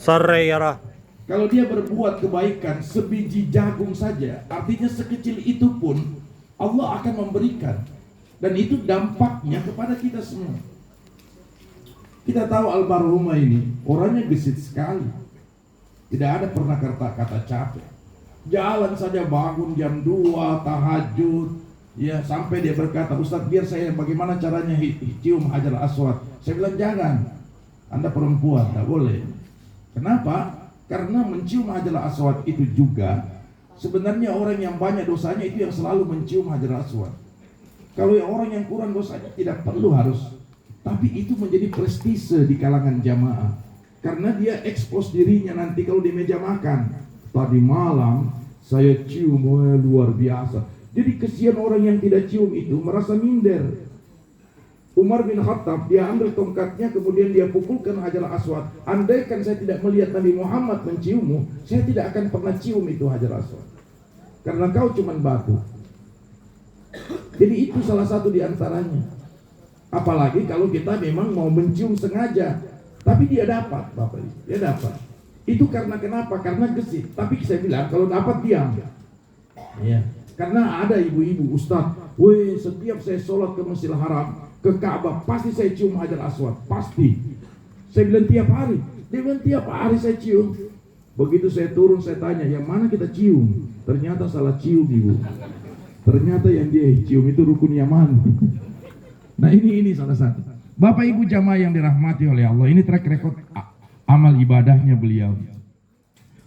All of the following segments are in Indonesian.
Sareyara. Kalau dia berbuat kebaikan sebiji jagung saja, artinya sekecil itu pun Allah akan memberikan. Dan itu dampaknya kepada kita semua. Kita tahu almarhumah ini orangnya gesit sekali. Tidak ada pernah kata capek. Jalan saja bangun jam 2 tahajud, ya, sampai dia berkata, "Ustaz, biar saya bagaimana caranya cium Hajar Aswad." Saya bilang, "Jangan. Anda perempuan, tidak boleh." Kenapa? Karena mencium Hajar Aswad itu juga sebenarnya orang yang banyak dosanya itu yang selalu mencium Hajar Aswad. Kalau orang yang kurang dosanya tidak perlu harus. Tapi itu menjadi prestise di kalangan jamaah. Karena dia ekspos dirinya nanti kalau di meja makan. Tadi malam saya cium, luar biasa. Jadi kesian orang yang tidak cium itu merasa minder. Umar bin Khattab, dia ambil tongkatnya kemudian dia pukulkan Hajar Aswad. Andaikan saya tidak melihat Nabi Muhammad menciummu, saya tidak akan pernah cium itu Hajar Aswad. Karena kau cuman batu. Jadi itu salah satu di antaranya. Apalagi kalau kita memang mau mencium sengaja. Tapi dia dapat, Bapak Ibu, dia dapat. Itu karena kenapa? Karena gesit. Tapi saya bilang kalau dapat diam. Ya. Karena ada ibu-ibu, Ustaz, setiap saya sholat ke Masjidil Haram, ke Ka'bah, pasti saya cium Hajar Aswad, pasti. Saya bilang tiap hari. Dia bilang tiap hari saya cium. Begitu saya turun, saya tanya, yang mana kita cium? Ternyata salah cium, Ibu. Ternyata yang dia cium itu rukun Yaman. Nah ini salah satu. Bapak Ibu jamaah yang dirahmati oleh Allah, ini track record amal ibadahnya beliau.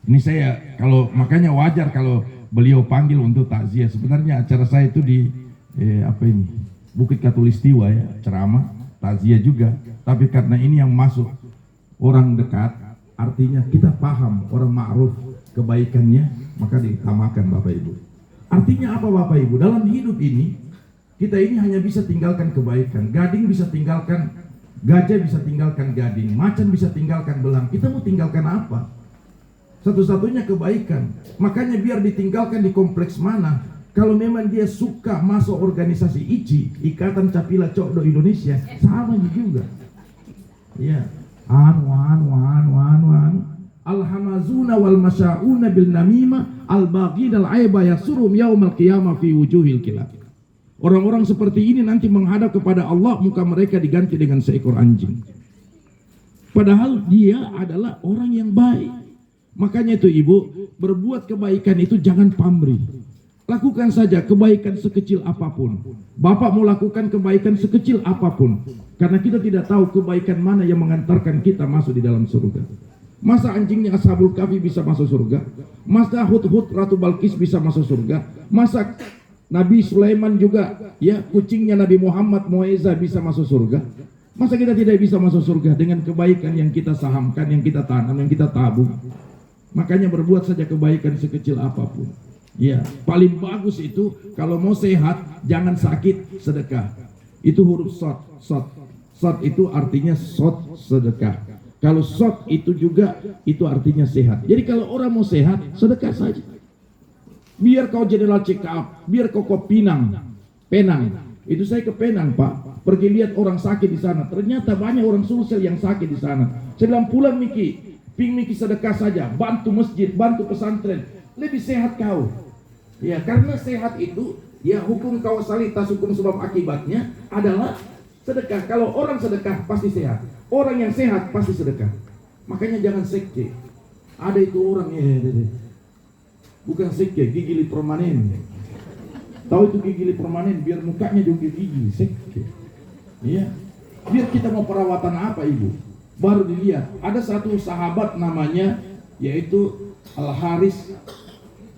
Ini saya, kalau makanya wajar kalau beliau panggil untuk takziah. Sebenarnya acara saya itu di Bukit Katulistiwa, ya, ceramah, takziah juga. Tapi karena ini yang masuk orang dekat, artinya kita paham orang ma'ruf kebaikannya, maka diutamakan Bapak Ibu. Artinya apa Bapak Ibu? Dalam hidup ini, kita ini hanya bisa tinggalkan kebaikan. Gading bisa tinggalkan, gajah bisa tinggalkan gading, macan bisa tinggalkan belang. Kita mau tinggalkan apa? Satu-satunya kebaikan. Makanya biar ditinggalkan di kompleks mana, kalau memang dia suka masuk organisasi ICI, Ikatan Capila Cokdo Indonesia, sama juga. Ya, Al-hamazuna wal masya'una bil namimah al-baghid al-aiba yasurum yaumal qiyamah fi wujuhil kilab. Orang-orang seperti ini nanti menghadap kepada Allah, muka mereka diganti dengan seekor anjing. Padahal dia adalah orang yang baik. Makanya itu Ibu, berbuat kebaikan itu jangan pamrih. Lakukan saja kebaikan sekecil apapun. Bapak mau lakukan kebaikan sekecil apapun. Karena kita tidak tahu kebaikan mana yang mengantarkan kita masuk di dalam surga. Masa anjingnya Ashabul Kahfi bisa masuk surga? Masa Hud-Hud Ratu Balkis bisa masuk surga? Masa Nabi Sulaiman juga, ya, kucingnya Nabi Muhammad Mu'izah bisa masuk surga? Masa kita tidak bisa masuk surga dengan kebaikan yang kita sahamkan, yang kita tanam, yang kita tabung? Makanya berbuat saja kebaikan sekecil apapun. Ya, paling bagus itu kalau mau sehat, jangan sakit, sedekah. Itu huruf sod. Sod itu artinya sod, sedekah. Kalau sod itu juga itu artinya sehat. Jadi kalau orang mau sehat, sedekah saja. Biar kau General check up, biar kau ke Penang. Itu saya ke Penang, Pak. Pergi lihat orang sakit di sana. Ternyata banyak orang Sulsel yang sakit di sana. Saya bilang pulang Miki, Miki sedekah saja, bantu masjid, bantu pesantren, lebih sehat kau. Ya, karena sehat itu, ya, hukum kausalitas, hukum sebab akibatnya adalah sedekah. Kalau orang sedekah pasti sehat. Orang yang sehat pasti sedekah. Makanya jangan sekte. Ada itu orang bukan sekte, gigi permanen. Tahu itu gigi permanen biar mukanya juga gigi, sekte. Iya. Biar kita mau perawatan apa Ibu? Baru dilihat. Ada satu sahabat namanya yaitu Al-Haris.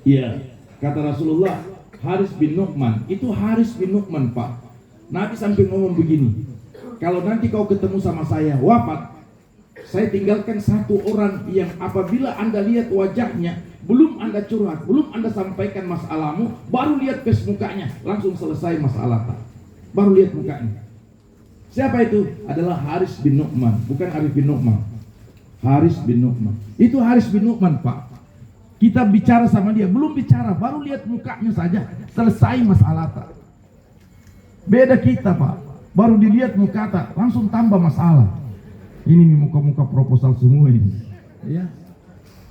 Iya. Kata Rasulullah, Haris bin Nu'man. Itu Haris bin Nu'man, Pak. Nabi sampai ngomong begini, kalau nanti kau ketemu sama saya wafat, saya tinggalkan satu orang yang apabila Anda lihat wajahnya, belum Anda curhat, belum Anda sampaikan masalahmu, baru lihat face mukanya, langsung selesai masalah, Pak. Baru lihat mukanya. Siapa itu? Adalah Haris bin Nu'man, bukan Arif bin Nu'man. Haris bin Nu'man. Itu Haris bin Nu'man, Pak. Kita bicara sama dia, belum bicara, baru lihat mukanya saja, selesai masalah, Pak. Beda kita, Pak. Baru dilihat muka, langsung tambah masalah. Ini muka-muka proposal semua ini. Ya.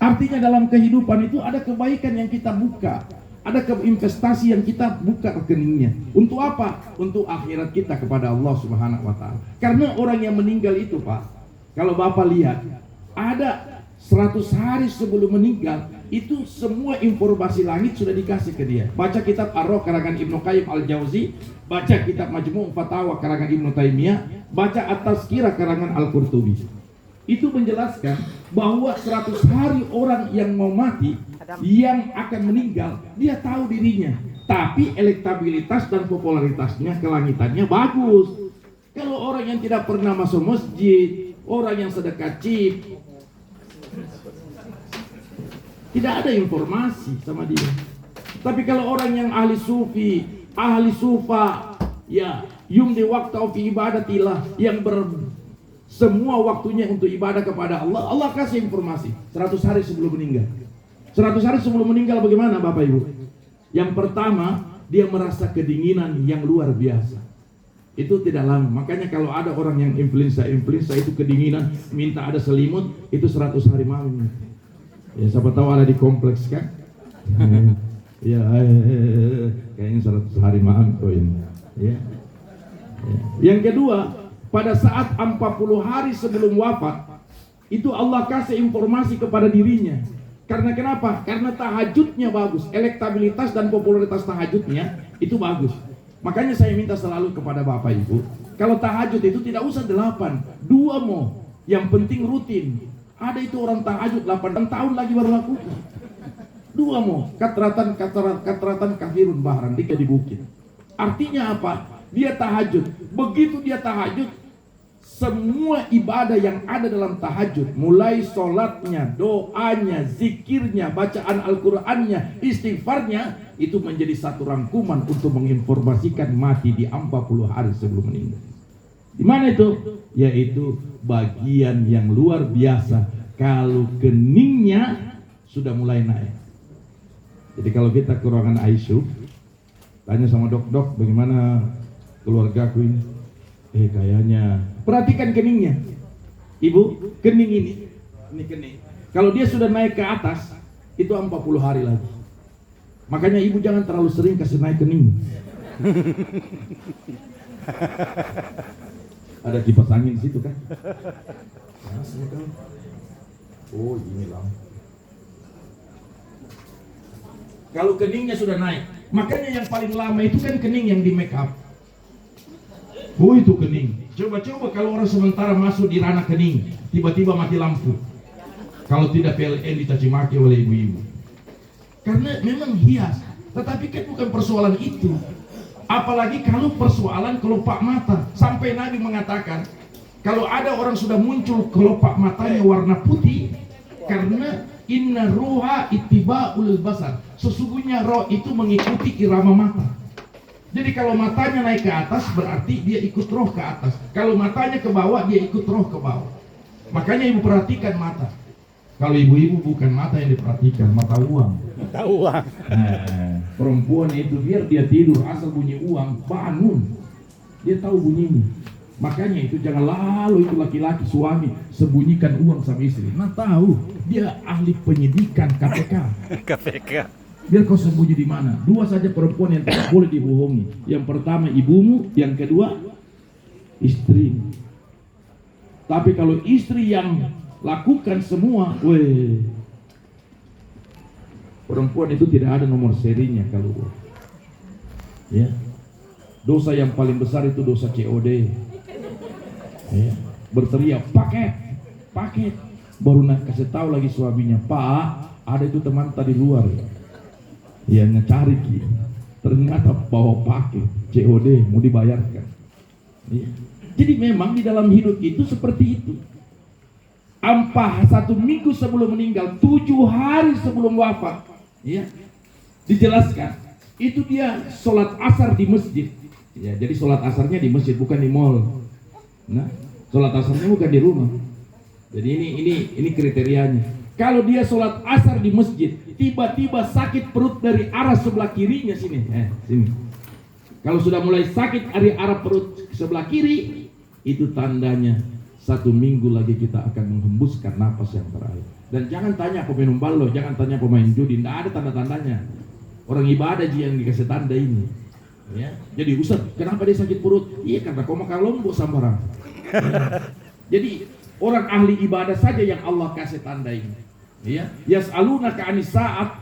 Artinya dalam kehidupan itu ada kebaikan yang kita buka, ada investasi yang kita buka rekeningnya. Untuk apa? Untuk akhirat kita kepada Allah Subhanahu wa taala. Karena orang yang meninggal itu, Pak, kalau Bapak lihat, ada 100 hari sebelum meninggal, itu semua informasi langit sudah dikasih ke dia. Baca kitab Ar-Ruh karangan Ibnu Qayyim Al-Jauzi, baca kitab Majmu' Fatawa karangan Ibnu Taimiyah, baca At-Tazkirah karangan Al-Qurtubi. Itu menjelaskan bahwa 100 hari orang yang mau mati, yang akan meninggal, dia tahu dirinya. Tapi elektabilitas dan popularitasnya, kelangitannya bagus. Kalau orang yang tidak pernah masuk masjid, orang yang sedekah cip, tidak ada informasi sama dia. Tapi kalau orang yang ahli sufi, ahli sufa, ya, yumdi waktu fi ibadatillah, yang semua waktunya untuk ibadah kepada Allah, Allah kasih informasi 100 hari sebelum meninggal. 100 hari sebelum meninggal bagaimana Bapak Ibu? Yang pertama, dia merasa kedinginan yang luar biasa. Itu tidak lama. Makanya kalau ada orang yang influenza itu kedinginan, minta ada selimut, itu 100 hari malam. Ya, siapa tahu ada di kompleks kan? Ya, kayaknya 100 hari malam koin. Ya. Yang kedua, pada saat 40 hari sebelum wafat, itu Allah kasih informasi kepada dirinya. Karena kenapa? Karena tahajudnya bagus, elektabilitas dan popularitas tahajudnya itu bagus. Makanya saya minta selalu kepada Bapak Ibu, kalau tahajud itu tidak usah 8, 2 mau, yang penting rutin. Ada itu orang tahajud 8 tahun lagi baru lakukan. 2 mau, katratan kafirun bahran, di bukit. Artinya apa? Dia tahajud. Begitu dia tahajud, semua ibadah yang ada dalam tahajud, mulai sholatnya, doanya, zikirnya, bacaan Al-Qurannya, istighfarnya, itu menjadi satu rangkuman untuk menginformasikan mati di 40 hari sebelum meninggal. Di mana itu? Yaitu bagian yang luar biasa kalau keningnya sudah mulai naik. Jadi kalau kita ke ruangan ICU, tanya sama dok, bagaimana keluargaku ini? Kayaknya perhatikan keningnya. Ibu, kening ini kening. Kalau dia sudah naik ke atas, itu 40 hari lagi. Makanya ibu jangan terlalu sering kasih naik kening. Ada kipas angin di situ kan? Oh, ini lah. Kalau keningnya sudah naik, makanya yang paling lama itu kan kening yang di make up. Oh, itu kening. Coba kalau orang sementara masuk di ranah kening, tiba-tiba mati lampu. Kalau tidak PLN dicaci maki oleh ibu-ibu. Karena memang hias. Tetapi kan bukan persoalan itu. Apalagi kalau persoalan kelopak mata. Sampai Nabi mengatakan, kalau ada orang sudah muncul kelopak matanya warna putih, karena inna ruha ittiba'ul basar. Sesungguhnya roh itu mengikuti irama mata. Jadi kalau matanya naik ke atas, berarti dia ikut roh ke atas. Kalau matanya ke bawah, dia ikut roh ke bawah. Makanya ibu perhatikan mata. Kalau ibu-ibu bukan mata yang diperhatikan, mata uang. Mata uang. Perempuan itu biar dia tidur, asal bunyi uang, bangun. Dia tahu bunyinya. Makanya itu jangan lalu itu laki-laki suami sembunyikan uang sama istri. Nah tahu, dia ahli penyidikan KPK. KPK. Biar kau sembunyi di mana? 2 saja perempuan yang tidak boleh dibohongi. Yang pertama ibumu, yang kedua istri. Tapi kalau istri yang lakukan semua, perempuan itu tidak ada nomor serinya kalau. Ya. Dosa yang paling besar itu dosa COD. Ya. Berteriak paket. Baru nak kasih tahu lagi suaminya, Pak, ada itu teman tadi luar. Ya ngecari ternyata bawa paket COD mau dibayarkan. Ya. Jadi memang di dalam hidup itu seperti itu. 1 minggu sebelum meninggal, 7 hari sebelum wafat, ya, dijelaskan itu dia sholat asar di masjid. Ya, jadi sholat asarnya di masjid bukan di mall. Nah, sholat asarnya bukan di rumah. Jadi ini kriterianya. Kalau dia sholat asar di masjid, tiba-tiba sakit perut dari arah sebelah kirinya sini. Kalau sudah mulai sakit dari arah perut sebelah kiri, itu tandanya 1 minggu lagi kita akan menghembuskan napas yang terakhir. Dan jangan tanya peminum ballo, jangan tanya pemain judi, tidak ada tanda-tandanya. Orang ibadah yang dikasih tanda ini. Ya. Jadi Ustaz, kenapa dia sakit perut? Iya, karena kau makan lombok sambarang. Ya. Jadi orang ahli ibadah saja yang Allah kasih tanda ini. Ya, yas'alunaka 'anis sa'at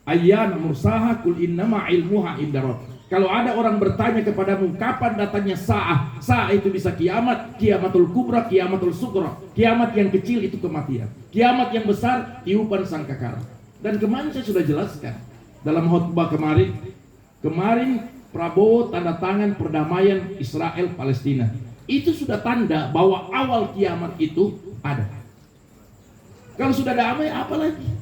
ayyana mursaha qul innama ilmuha inda rabb. Kalau ada orang bertanya kepadamu kapan datangnya sa'ah, sa'ah itu bisa kiamat, kiamatul kubra, kiamatul sugra. Kiamat yang kecil itu kematian, kiamat yang besar tiupan sangkakala. Dan kemarin saya sudah jelaskan dalam khutbah kemarin Prabowo tanda tangan perdamaian Israel Palestina. Itu sudah tanda bahwa awal kiamat itu ada. Kalau sudah damai apa lagi?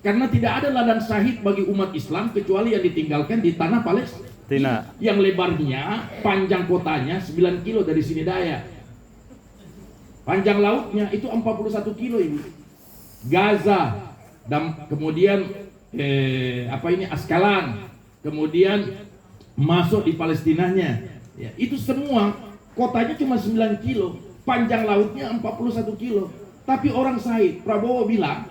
Karena tidak ada ladang syahid bagi umat Islam kecuali yang ditinggalkan di tanah Palestina. Yang lebarnya, panjang kotanya 9 kilo dari sini daya. Panjang lautnya itu 41 kilo ini. Gaza, dan kemudian Askalan, kemudian masuk di Palestinanya. Ya, itu semua kotanya cuma 9 kilo, panjang lautnya 41 kilo. Tapi orang syahid, Prabowo bilang,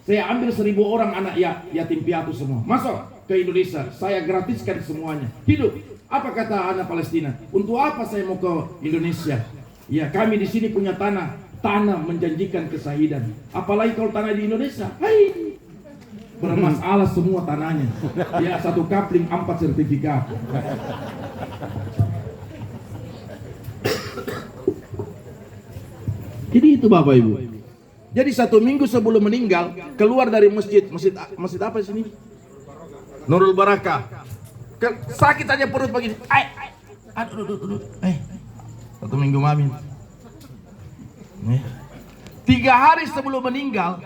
saya ambil 1.000 orang anak yatim piatu semua, masuk ke Indonesia, saya gratiskan semuanya, hidup. Apa kata anak Palestina? Untuk apa saya mau ke Indonesia? Ya, kami di sini punya tanah menjanjikan kesahidan. Apalagi kalau tanah di Indonesia, hai, bermasalah semua tanahnya. Ya, 1 kapling 4 sertifikat. Jadi itu Bapak Ibu. Jadi 1 minggu sebelum meninggal, keluar dari masjid apa di sini? Nurul Barakah. Sakit aja perut begini. Aduh. 1 minggu mami. 3 hari sebelum meninggal,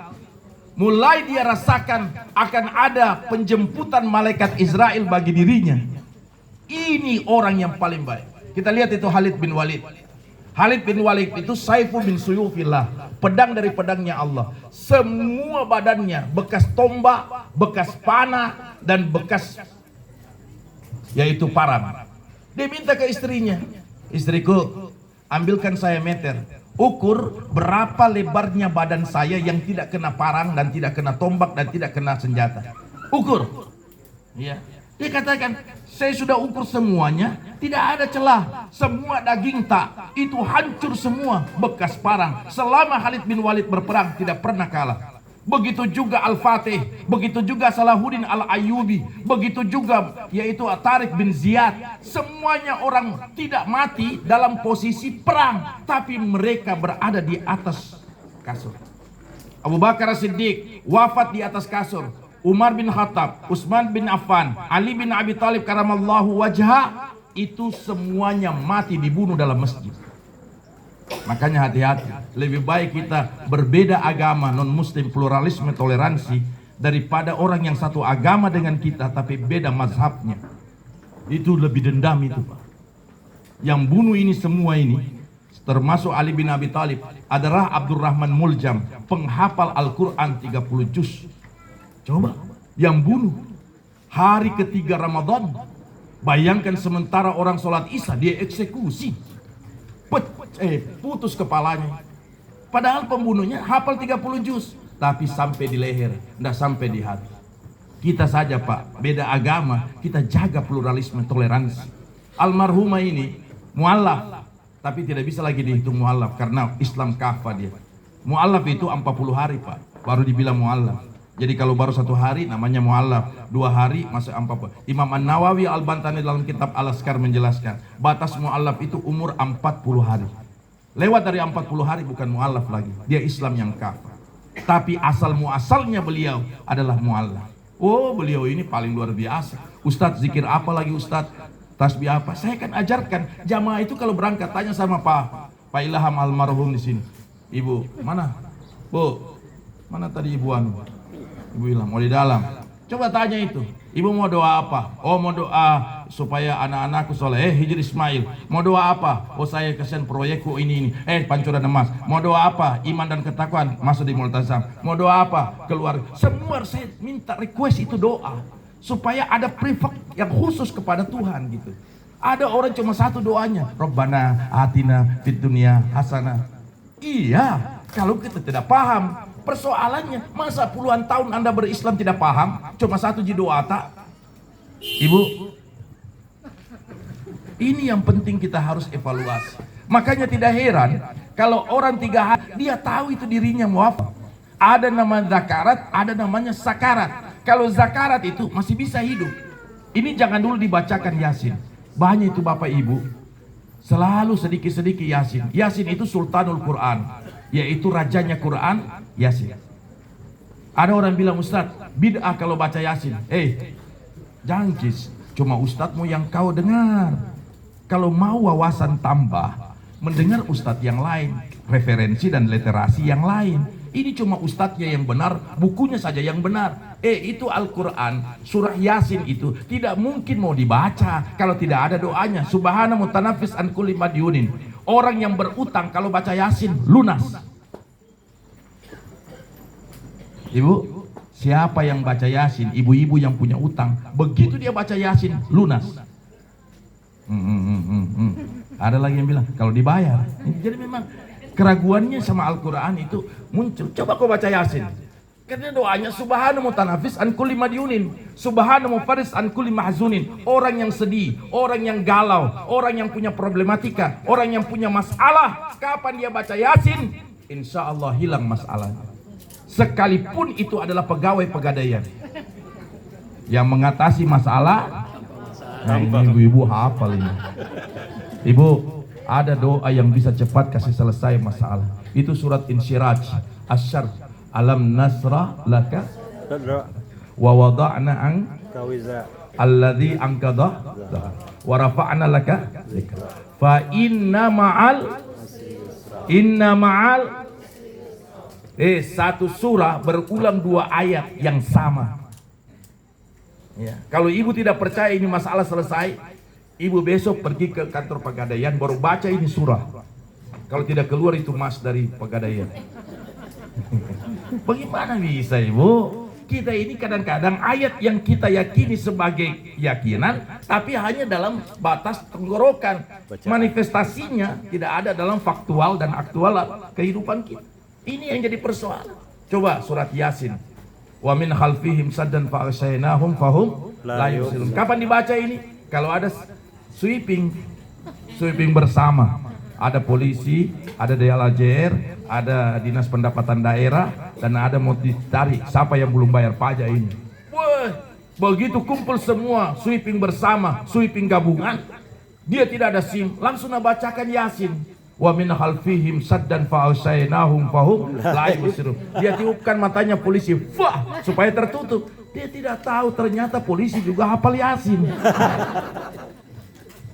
mulai dia rasakan akan ada penjemputan malaikat Israel bagi dirinya. Ini orang yang paling baik. Kita lihat itu Khalid bin Walid. Khalid bin Walid itu Saifu bin Suyufillah, pedang dari pedangnya Allah. Semua badannya bekas tombak, bekas panah, dan bekas yaitu parang. Dia minta ke istrinya, istriku, ambilkan saya meter, ukur berapa lebarnya badan saya yang tidak kena parang dan tidak kena tombak dan tidak kena senjata. Ukur. Ya. Dia katakan, saya sudah ukur semuanya, tidak ada celah, semua daging tak, itu hancur semua, bekas parang. Selama Khalid bin Walid berperang tidak pernah kalah. Begitu juga Al-Fatih, begitu juga Salahuddin Al-Ayyubi, begitu juga yaitu Tariq bin Ziyad. Semuanya orang tidak mati dalam posisi perang, tapi mereka berada di atas kasur. Abu Bakar As-Siddiq wafat di atas kasur. Umar bin Khattab, Utsman bin Affan, Ali bin Abi Thalib karamallahu wajha, itu semuanya mati dibunuh dalam masjid. Makanya hati-hati, lebih baik kita berbeda agama, non muslim, pluralisme, toleransi, daripada orang yang satu agama dengan kita tapi beda mazhabnya. Itu lebih dendam itu, Pak. Yang bunuh ini semua ini, termasuk Ali bin Abi Thalib, adalah Abdurrahman Muljam, penghafal Al-Quran 30 juz. Coba, yang bunuh hari ketiga Ramadan. Bayangkan sementara orang sholat isya dia eksekusi, putus kepalanya. Padahal pembunuhnya hafal 30 juz, tapi sampai di leher, tidak sampai di hati. Kita saja Pak, beda agama, kita jaga pluralisme, toleransi. Almarhumah ini mu'allaf, tapi tidak bisa lagi dihitung mu'allaf karena Islam kafah dia. Mu'allaf itu 40 hari Pak, baru dibilang mu'allaf. Jadi kalau baru 1 hari namanya mu'allaf, 2 hari masuk 40. Imam An-Nawawi Al-Bantani dalam kitab Al-Askar menjelaskan, batas mu'allaf itu umur 40 hari. Lewat dari 40 hari bukan mu'allaf lagi, dia Islam yang kafir. Tapi asal muasalnya beliau adalah mu'allaf. Oh, beliau ini paling luar biasa. Ustadz zikir apa lagi Ustadz? Tasbih apa? Saya kan ajarkan jamaah itu kalau berangkat tanya sama Pak Ilham almarhum di sini. Ibu, mana? Bu, mana tadi ibu anu? Ibu bilang mau di dalam. Coba tanya itu, ibu mau doa apa? Oh, mau doa supaya anak-anakku soleh. Hijri Ismail. Mau doa apa? Oh, saya kesian proyekku ini. Pancuran emas. Mau doa apa? Iman dan ketakwaan masuk di Multazam. Mau doa apa? Keluar. Semua saya minta request itu doa supaya ada privat yang khusus kepada Tuhan gitu. Ada orang cuma satu doanya, Rabbana atina fid dunya hasanah. Iya, kalau kita tidak paham. Persoalannya, masa puluhan tahun Anda berislam tidak paham? Cuma satu doa tak? Ibu, ini yang penting kita harus evaluasi. Makanya tidak heran kalau orang 3 hari dia tahu itu dirinya muafak. Ada nama zakarat, ada namanya sakarat. Kalau zakarat itu masih bisa hidup. Ini jangan dulu dibacakan Yasin. Banyak itu Bapak Ibu selalu sedikit-sedikit Yasin. Yasin itu Sultanul Quran, yaitu rajanya Quran, Yasin. Ada orang bilang, Ustadz, bid'ah kalau baca Yasin. Jangkis, cuma ustadzmu yang kau dengar. Kalau mau wawasan tambah, mendengar ustadz yang lain, referensi dan literasi yang lain. Ini cuma ustadznya yang benar, bukunya saja yang benar. Itu Al-Quran, surah Yasin itu tidak mungkin mau dibaca kalau tidak ada doanya. Subhana mutanafis an kulli madyunin. Orang yang berutang kalau baca Yasin lunas. Ibu, siapa yang baca Yasin? Ibu-ibu yang punya utang, begitu dia baca Yasin lunas. Ada lagi yang bilang kalau dibayar. Jadi memang keraguannya sama Al-Quran itu muncul. Coba kau baca Yasin. Karena doanya subhana mutanafis an kulli madyunin, subhana mufaris an kulli mahzunin. Orang yang sedih, orang yang galau, orang yang punya problematika, orang yang punya masalah, kapan dia baca Yasin, insya Allah hilang masalahnya. Sekalipun itu adalah pegawai pegadaian yang mengatasi masalah. Nah, ini ibu-ibu hafal ini. Ibu, ada doa yang bisa cepat kasih selesai masalah. Itu surat Insyiraj, Asy-Syarh. Alam nasrah laka wa wada'na anka alladhi anqadha wa rafa'na laka fa inna ma'al satu surah berulang 2 ayat yang sama. Ya. Kalau ibu tidak percaya ini masalah selesai, ibu besok pergi ke kantor pegadaian baru baca ini surah. Kalau tidak keluar itu mas dari pegadaian. Bagaimana bisa ibu? Kita ini kadang-kadang ayat yang kita yakini sebagai keyakinan, tapi hanya dalam batas tenggorokan. Manifestasinya tidak ada dalam faktual dan aktual kehidupan kita. Ini yang jadi persoalan. Coba surat Yasin. Wa min khalfihim saddan fa aghshaynahum fahum la yubsirun. Kapan dibaca ini? Kalau ada sweeping bersama. Ada polisi, ada DLAJR, ada dinas pendapatan daerah, dan ada mau ditarik siapa yang belum bayar pajak ini. Wah, begitu kumpul semua, sweeping bersama, sweeping gabungan, dia tidak ada SIM, langsung bacakan Yasin. Wa min khalfihim saddan fa aghshaynahum fahum la yubsirun. Dia tiupkan matanya polisi, wah, supaya tertutup. Dia tidak tahu ternyata polisi juga hafal Yasin.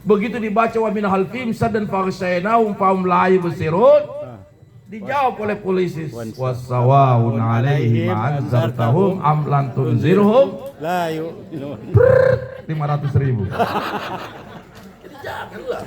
Begitu dibaca wa min khalfihim saddan fa aghshaynahum fahum la yubsirun, dijawab oleh polisi, wassawaun alaihim anzartahum am lam tunzirhum la yu'minun. 500.000. Jadi janganlah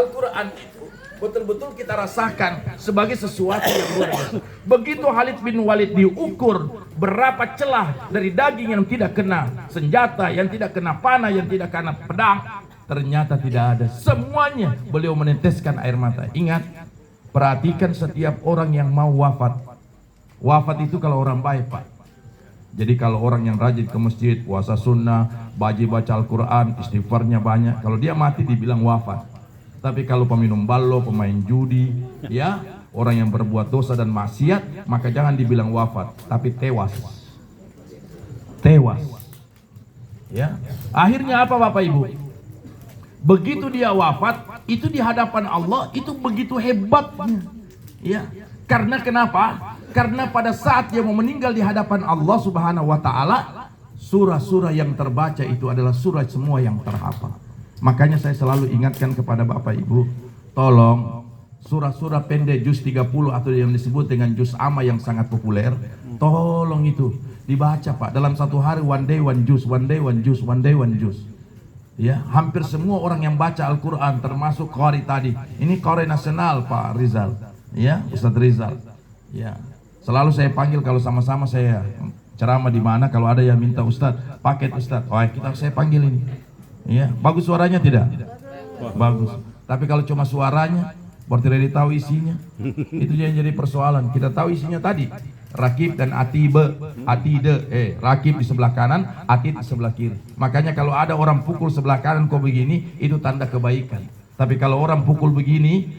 Al-Quran itu betul-betul kita rasakan sebagai sesuatu yang luar biasa. Begitu Khalid bin Walid diukur berapa celah dari daging yang tidak kena senjata, yang tidak kena panah, yang tidak kena pedang, ternyata tidak ada. Semuanya beliau meneteskan air mata. Ingat, perhatikan setiap orang yang mau wafat. Wafat itu kalau orang baik, Pak. Jadi kalau orang yang rajin ke masjid, puasa sunnah, baca Al-Quran, istighfarnya banyak, kalau dia mati dibilang wafat. Tapi kalau peminum ballo, pemain judi, ya, orang yang berbuat dosa dan maksiat, maka jangan dibilang wafat, tapi tewas. Tewas. Ya. Akhirnya apa Bapak Ibu? Begitu dia wafat, itu di hadapan Allah, itu begitu hebatnya. Ya. Karena kenapa? Karena pada saat dia mau meninggal di hadapan Allah Subhanahu wa taala, surah-surah yang terbaca itu adalah surah semua yang terhafal. Makanya saya selalu ingatkan kepada Bapak Ibu, tolong surah-surah pendek juz 30 atau yang disebut dengan juz amma yang sangat populer, tolong itu dibaca Pak. Dalam satu hari one day one juz, one day one juz, one day one juz. Ya, hampir semua orang yang baca Al-Quran termasuk qari tadi. Ini qari nasional Pak Rizal. Ya, Ustadz Rizal. Ya. Selalu saya panggil kalau sama-sama saya ceramah di mana, kalau ada yang minta Ustadz, paket Ustadz. Oh, saya panggil ini. Ya, bagus suaranya tidak? Bagus. Tapi kalau cuma suaranya, berarti tidak tahu isinya. Itu yang jadi persoalan. Kita tahu isinya tadi. Rakib dan atibe, atide, rakib di sebelah kanan, atid di sebelah kiri. Makanya kalau ada orang pukul sebelah kanan kok begini, itu tanda kebaikan. Tapi kalau orang pukul begini,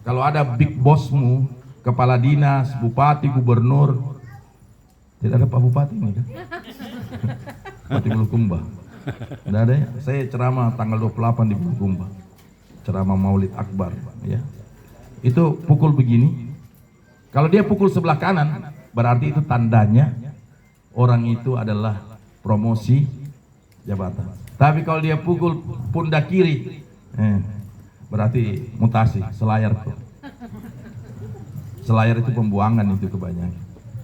kalau ada big bossmu, kepala dinas, bupati, gubernur, tidak ada Pak Bupati ini kan? Bupati Bulukumba. Tidak ada ya? Saya ceramah tanggal 28 di Bulukumba. Ceramah Maulid Akbar, ya. Itu pukul begini. Kalau dia pukul sebelah kanan, berarti itu tandanya orang itu adalah promosi jabatan. Tapi kalau dia pukul pundak kiri, berarti mutasi, selayar tuh. Selayar itu pembuangan itu kebanyakan.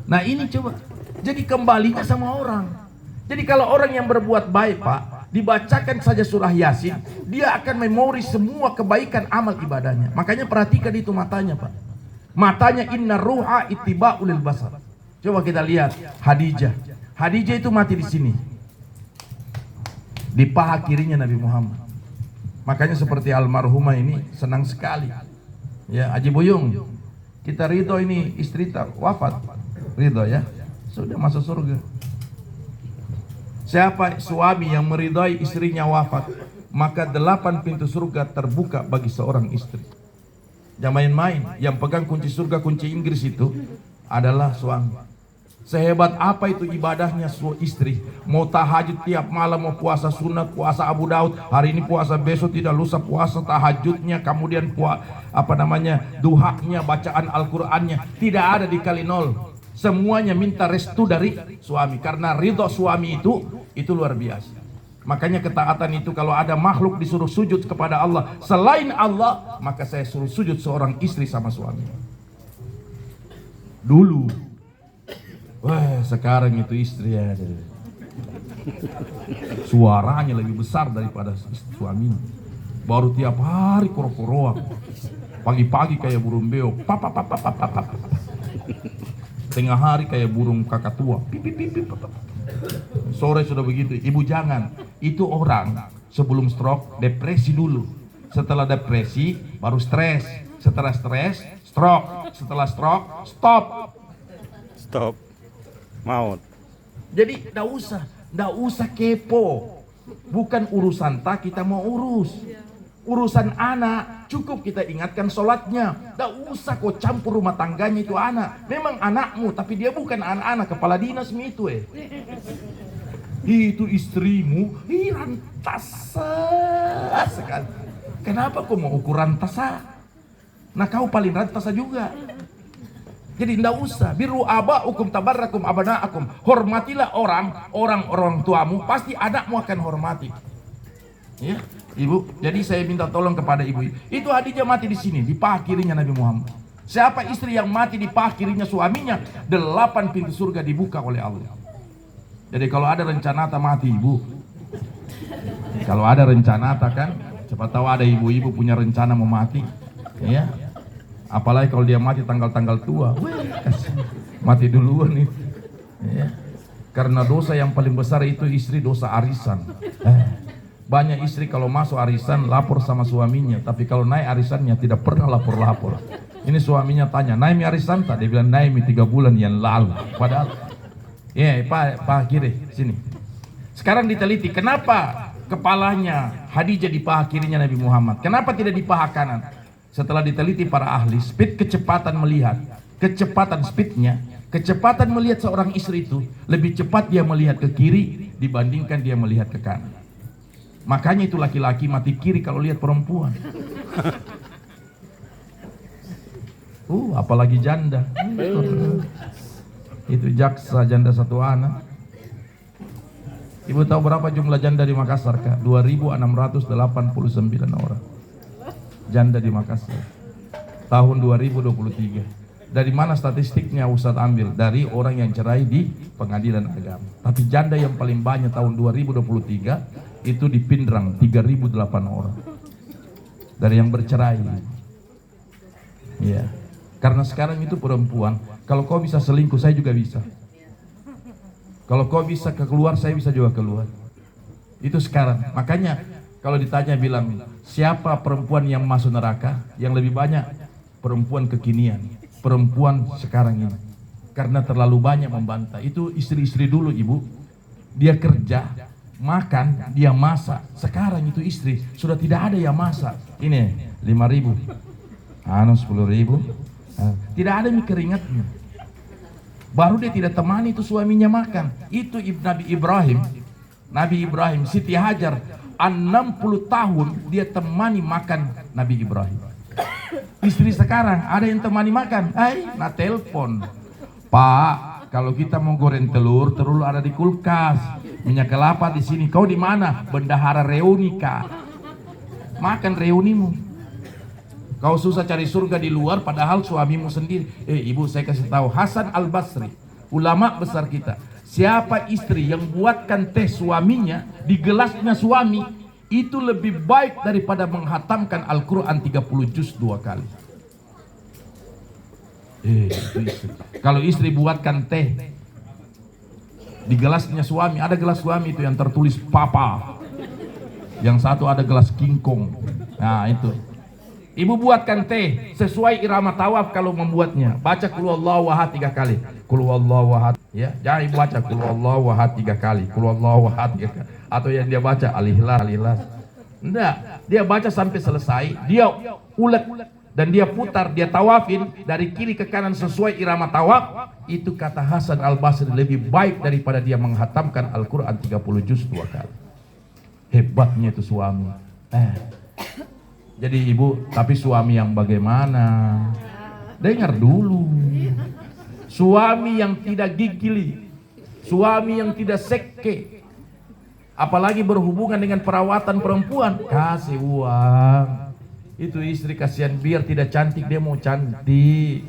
Nah ini coba, jadi kembalinya sama orang. Jadi kalau orang yang berbuat baik Pak, dibacakan saja surah Yasin, dia akan memori semua kebaikan amal ibadahnya. Makanya perhatikan itu matanya Pak. Matanya inna ruha ittiba'ul basar. Coba kita lihat Hadijah. Hadijah itu mati di sini. Di paha kirinya Nabi Muhammad. Makanya seperti almarhumah ini senang sekali. Ya, Haji Buyung, kita ridho ini istri wafat. Ridho ya. Sudah masuk surga. Siapa suami yang meridhai istrinya wafat, maka 8 pintu surga terbuka bagi seorang istri. Jangan main-main, yang pegang kunci surga, kunci Inggris itu adalah suami. Sehebat apa itu ibadahnya istri, mau tahajud tiap malam, mau puasa sunat, puasa Abu Daud, hari ini puasa, besok tidak, lusa puasa tahajudnya, kemudian duhaknya, bacaan Al-Qur'annya, tidak ada dikali 0. Semuanya minta restu dari suami, karena ridho suami itu luar biasa. Makanya ketaatan itu, kalau ada makhluk disuruh sujud kepada Allah selain Allah, maka saya suruh sujud seorang istri sama suami. Dulu, wah sekarang itu istri ya, suaranya lebih besar daripada suaminya. Baru tiap hari koro-koroan, pagi-pagi kayak burung beo, tengah hari kayak burung kakatua, sore sudah begitu. Ibu jangan, itu orang sebelum stroke depresi dulu, setelah depresi baru stres, setelah stres stroke, setelah stroke stop maut. Jadi ndak usah kepo, bukan urusan tak kita mau urus. Urusan anak cukup kita ingatkan sholatnya, ndak usah kau campur rumah tangganya itu anak. Memang anakmu, tapi dia bukan anak-anak kepala dinas itu Itu istrimu, rantasa sekali. Kenapa kau mau ukur rantasa? Nah kau paling rantasa juga. Jadi tidak usah. Biru aba'ukum tabarrakum abana'akum. Hormatilah orang tuamu, pasti anakmu akan hormati. Ya, Ibu. Jadi saya minta tolong kepada ibu. Itu Hadijah mati di sini, di paha kirinya Nabi Muhammad. Siapa istri yang mati di paha kirinya suaminya, 8 pintu surga dibuka oleh Allah. Jadi kalau ada rencana mati ibu, kalau ada rencana kan, cepat tahu ada ibu-ibu punya rencana mau mati, ya. Apalagi kalau dia mati tanggal-tanggal tua, mati duluan nih, ya. Karena dosa yang paling besar itu istri dosa arisan. Banyak istri kalau masuk arisan lapor sama suaminya, tapi kalau naik arisannya tidak pernah lapor-lapor. Ini suaminya tanya, naik arisan tak? Dia bilang naik 3 bulan yang lalu. Padahal Pak kiri sini. Sekarang diteliti kenapa kepalanya Hadijah di paha kirinya Nabi Muhammad, kenapa tidak di paha kanan? Setelah diteliti para ahli, speed kecepatan melihat, kecepatan melihat seorang istri itu lebih cepat dia melihat ke kiri dibandingkan dia melihat ke kanan. Makanya itu laki-laki mati kiri kalau lihat perempuan. Apalagi janda. Itu jaksa janda 1 anak. Ibu tahu berapa jumlah janda di Makassar, Kak? 2.689 orang. Janda di Makassar. Tahun 2023. Dari mana statistiknya Ustadz ambil? Dari orang yang cerai di pengadilan agama. Tapi janda yang paling banyak tahun 2023 itu di Pindrang, 3.008 orang. Dari yang bercerai. Ya. Karena sekarang itu perempuan, kalau kau bisa selingkuh, saya juga bisa. Kalau kau bisa keluar, saya bisa juga keluar. Itu sekarang. Makanya kalau ditanya bilang, siapa perempuan yang masuk neraka? Yang lebih banyak perempuan kekinian, perempuan sekarang ini. Karena terlalu banyak membantah. Itu istri-istri dulu, Ibu. Dia kerja, makan, dia masak. Sekarang itu istri sudah tidak ada yang masak. Ini 5.000, 10.000. Tidak ada mie keringatnya. Baru dia tidak temani itu suaminya makan. Itu Nabi Ibrahim. Nabi Ibrahim, Siti Hajar 60 tahun dia temani makan Nabi Ibrahim. Istri sekarang ada yang temani makan, nah telepon. Pak, kalau kita mau goreng telur ada di kulkas. Minyak kelapa di sini. Kau di mana? Bendahara reuni, Kak. Makan reunimu. Kau susah cari surga di luar padahal suamimu sendiri. Ibu, saya kasih tahu, Hasan Al-Basri, ulama besar kita. Siapa istri yang buatkan teh suaminya di gelasnya suami, itu lebih baik daripada menghatamkan Al-Quran 30 juz 2 kali. Itu istri. Kalau istri buatkan teh di gelasnya suami, ada gelas suami itu yang tertulis papa, yang satu ada gelas kingkong. Nah itu. Ibu buatkan teh sesuai irama tawaf kalau membuatnya. Baca qul huwallahu ahad 3 kali. Qul huwallahu ahad, ya. Jangan ibu baca qul huwallahu ahad 3 kali. Qul huwallahu ahad 3 kali. Atau yang dia baca al-ikhlas. Enggak, dia baca sampai selesai, dia ulet dan dia putar, dia tawafin dari kiri ke kanan sesuai irama tawaf. Itu kata Hasan Al-Basri lebih baik daripada dia menghatamkan Al-Quran 30 juz 2 kali. Hebatnya itu suami. Jadi ibu, tapi suami yang bagaimana? Dengar dulu. Suami yang tidak gigili, suami yang tidak seke, apalagi berhubungan dengan perawatan perempuan, kasih uang. Itu istri kasihan, biar tidak cantik dia mau cantik.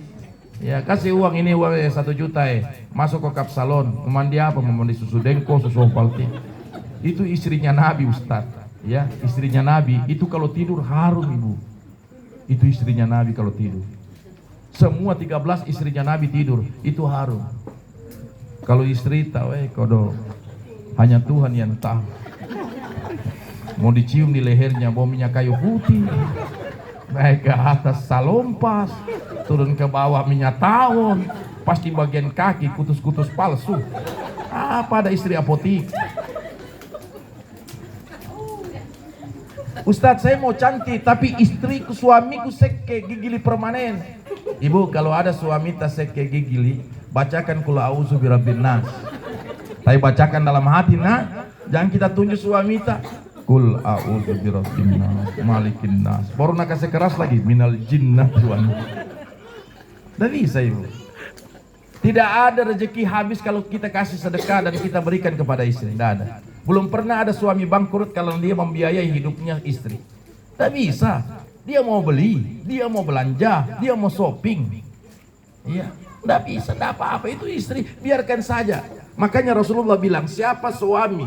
Ya kasih uang, ini uang 1 juta masuk ke kapsalon. Mau mandi apa? Mau mandi susu dengko, susu Ovaltine. Itu istrinya Nabi, Ustaz. Ya, istrinya Nabi itu kalau tidur harum, Ibu. Itu istrinya Nabi kalau tidur. Semua 13 istrinya Nabi tidur itu harum. Kalau istri tahu kodok, hanya Tuhan yang tahu. Mau dicium di lehernya bau minyak kayu putih, naik ke atas salompas, turun ke bawah minyak tawon, pasti bagian kaki kutus-kutus palsu. Apa ada istri apotik? Ustadz, saya mau cantik tapi istriku, suamiku seke gigili permanen. Ibu, kalau ada suami tak seke gigili, bacakan qul a'udzu birabbin nas. Tapi bacakan dalam hati, nah. Jangan kita tunjuk suami tak. Qul a'udzu birabbin nas, malikin nas. Baru nak kasih keras lagi, minal jinnati wan. Dan bisa, Ibu. Tidak ada rezeki habis kalau kita kasih sedekah dan kita berikan kepada istri. Tidak ada. Belum pernah ada suami bangkrut kalau dia membiayai hidupnya istri. Tak bisa. Dia mau beli, dia mau belanja, dia mau shopping. Iya, tidak bisa, tidak apa-apa, itu istri, biarkan saja. Makanya Rasulullah bilang, siapa suami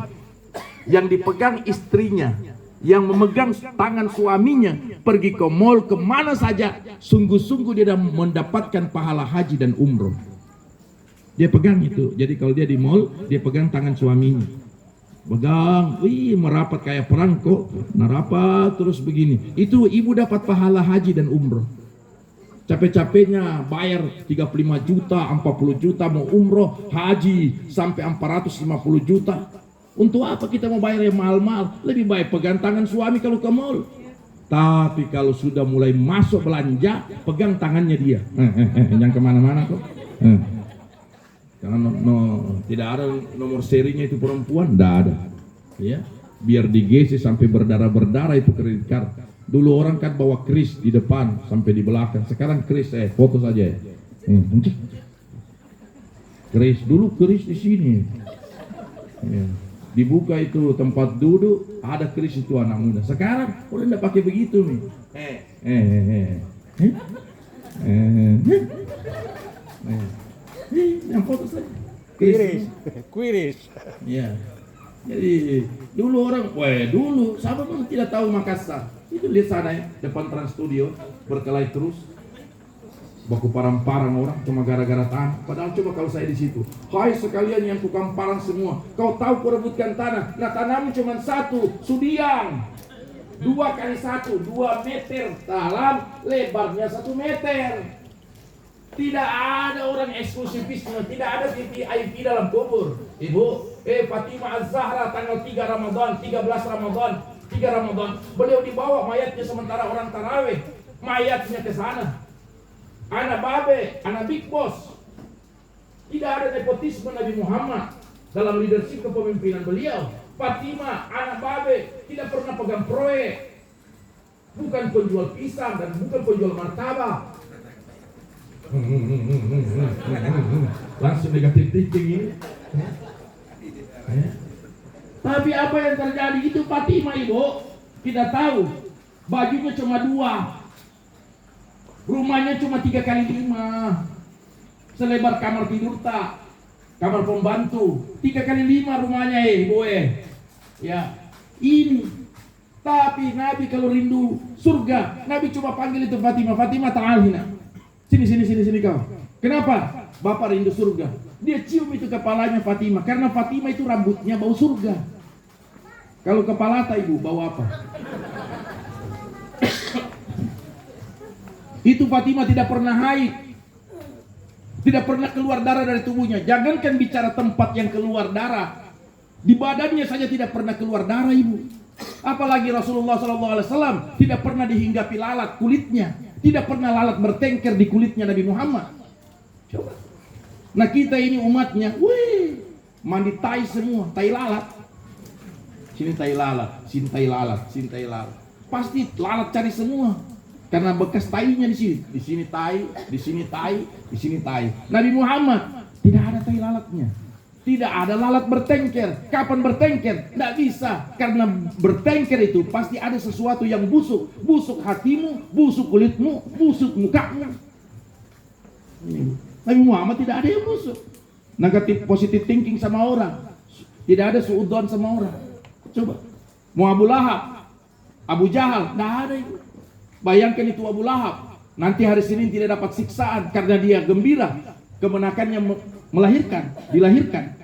yang dipegang istrinya, yang memegang tangan suaminya, pergi ke mall kemana saja, sungguh-sungguh dia mendapatkan pahala haji dan umroh. Dia pegang itu. Jadi kalau dia di mall, dia pegang tangan suaminya. Pegang, merapat kayak perangko, rapat terus begini. Itu ibu dapat pahala haji dan umroh. Capek-capeknya bayar 35 juta, 40 juta mau umroh, haji sampai 450 juta. Untuk apa kita mau bayar yang mahal-mahal? Lebih baik pegang tangan suami kalau ke mall. Tapi kalau sudah mulai masuk belanja, pegang tangannya dia. Jangan kemana-mana kok. Karena tidak ada nomor serinya itu perempuan, tidak ada. Ya, biar digesek sampai berdarah-berdarah itu kredit card. Dulu orang kan bawa kris di depan sampai di belakang. Sekarang kris foto saja. Kris dulu kris di sini. Ya. Dibuka itu tempat duduk, ada kris itu anak muda. Sekarang udah tidak pakai begitu nih. Yang foto saja. Quiris. Ya. Jadi dulu orang, dulu sahabat pun tidak tahu Makassar. Itu lihat sana ya, depan Trans Studio berkelahi terus. Baku parang-parang orang cuma gara-gara tanah. Padahal coba kalau saya di situ, hai sekalian yang tukang parang semua, kau tahu perebutkan tanah. Nah tanahmu cuma satu, Sudiang. 2 kali 1, 2 meter dalam, lebarnya 1 meter. Tidak ada orang eksklusivisme, tidak ada VIP dalam kubur. Ibu, Fatimah Az-Zahra tanggal 3 Ramadan, 13 Ramadan, 3 Ramadan, beliau dibawa mayatnya sementara orang tarawih. Mayatnya ke sana. Anak babe, anak big boss. Tidak ada nepotisme Nabi Muhammad dalam leadership kepemimpinan beliau. Fatimah, anak babe, tidak pernah pegang proyek. Bukan penjual pisang dan bukan penjual martabak. Langsung negatif thinking ini. Tapi apa yang terjadi itu Fatimah, ibu tidak tahu. Bajunya cuma 2, rumahnya cuma 3 kali 5, selebar kamar tidur tak, kamar pembantu 3 kali 5 rumahnya, ibu ya ini. Tapi Nabi kalau rindu surga, Nabi coba panggil itu Fatimah, Fatimah ta'alina. Sini kau. Kenapa? Bapak rindu surga. Dia cium itu kepalanya Fatimah, karena Fatimah itu rambutnya bau surga. Kalau kepala tak ibu bau apa? Itu Fatimah tidak pernah haid, tidak pernah keluar darah dari tubuhnya. Jangankan bicara tempat yang keluar darah, di badannya saja tidak pernah keluar darah, ibu. Apalagi Rasulullah SAW tidak pernah dihinggapi lalat kulitnya, tidak pernah lalat bertengker di kulitnya Nabi Muhammad. Coba. Nah kita ini umatnya, mandi tai semua, tai lalat. Sini tai lalat, sini tai lalat, sini tai lalat. Pasti lalat cari semua, karena bekas tainya di sini. Di sini tai, di sini tai, di sini tai. Nabi Muhammad tidak ada tai lalatnya. Tidak ada lalat bertengker. Kapan bertengker? Tidak bisa. Karena bertengker itu pasti ada sesuatu yang busuk. Busuk hatimu, busuk kulitmu, busuk mukamu. Nabi Muhammad tidak ada yang busuk. Negatif positive thinking sama orang. Tidak ada suudzon sama orang. Coba. Mau Abu Lahab, Abu Jahal, tidak ada itu. Bayangkan itu Abu Lahab. Nanti hari Senin tidak dapat siksaan karena dia gembira. Kemenakannya dilahirkan.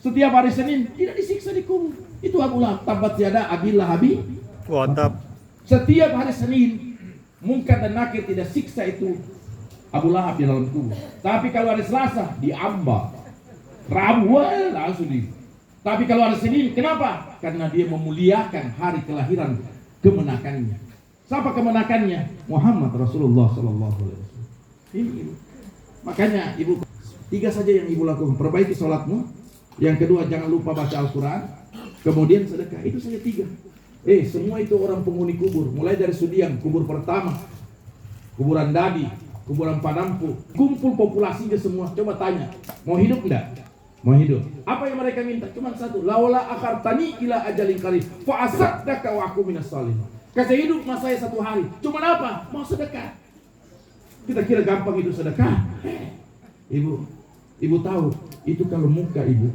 Setiap hari Senin tidak disiksa di kubur. Itu Abu Lahab. Tabat yada Abil Lahabi watab. Setiap hari Senin Munkar dan Nakir tidak siksa itu Abu Lahab di dalam kubur. Tapi kalau hari Selasa diambak, Rabu langsung di. Tapi kalau hari Senin, kenapa? Karena dia memuliakan hari kelahiran kemenakannya. Siapa kemenakannya? Muhammad Rasulullah SAW. Ini. Makanya ibu, 3 saja yang ibu lakukan. Perbaiki sholatmu. Yang kedua, jangan lupa baca Al-Quran. Kemudian sedekah. Itu saja 3. Semua itu orang penghuni kubur. Mulai dari Sudiang, kubur pertama, kuburan Dadi, kuburan Padampu. Kumpul populasinya semua. Coba tanya, mau hidup enggak? Mau hidup. Apa yang mereka minta? Cuma satu. Laula akhartani ila ajalin qarib fa asaddaka wa aku minas shalihin. Kasih hidup mas saya 1 hari. Cuma apa? Mau sedekah. Kita kira gampang itu sedekah. Ibu tahu, itu kalau muka ibu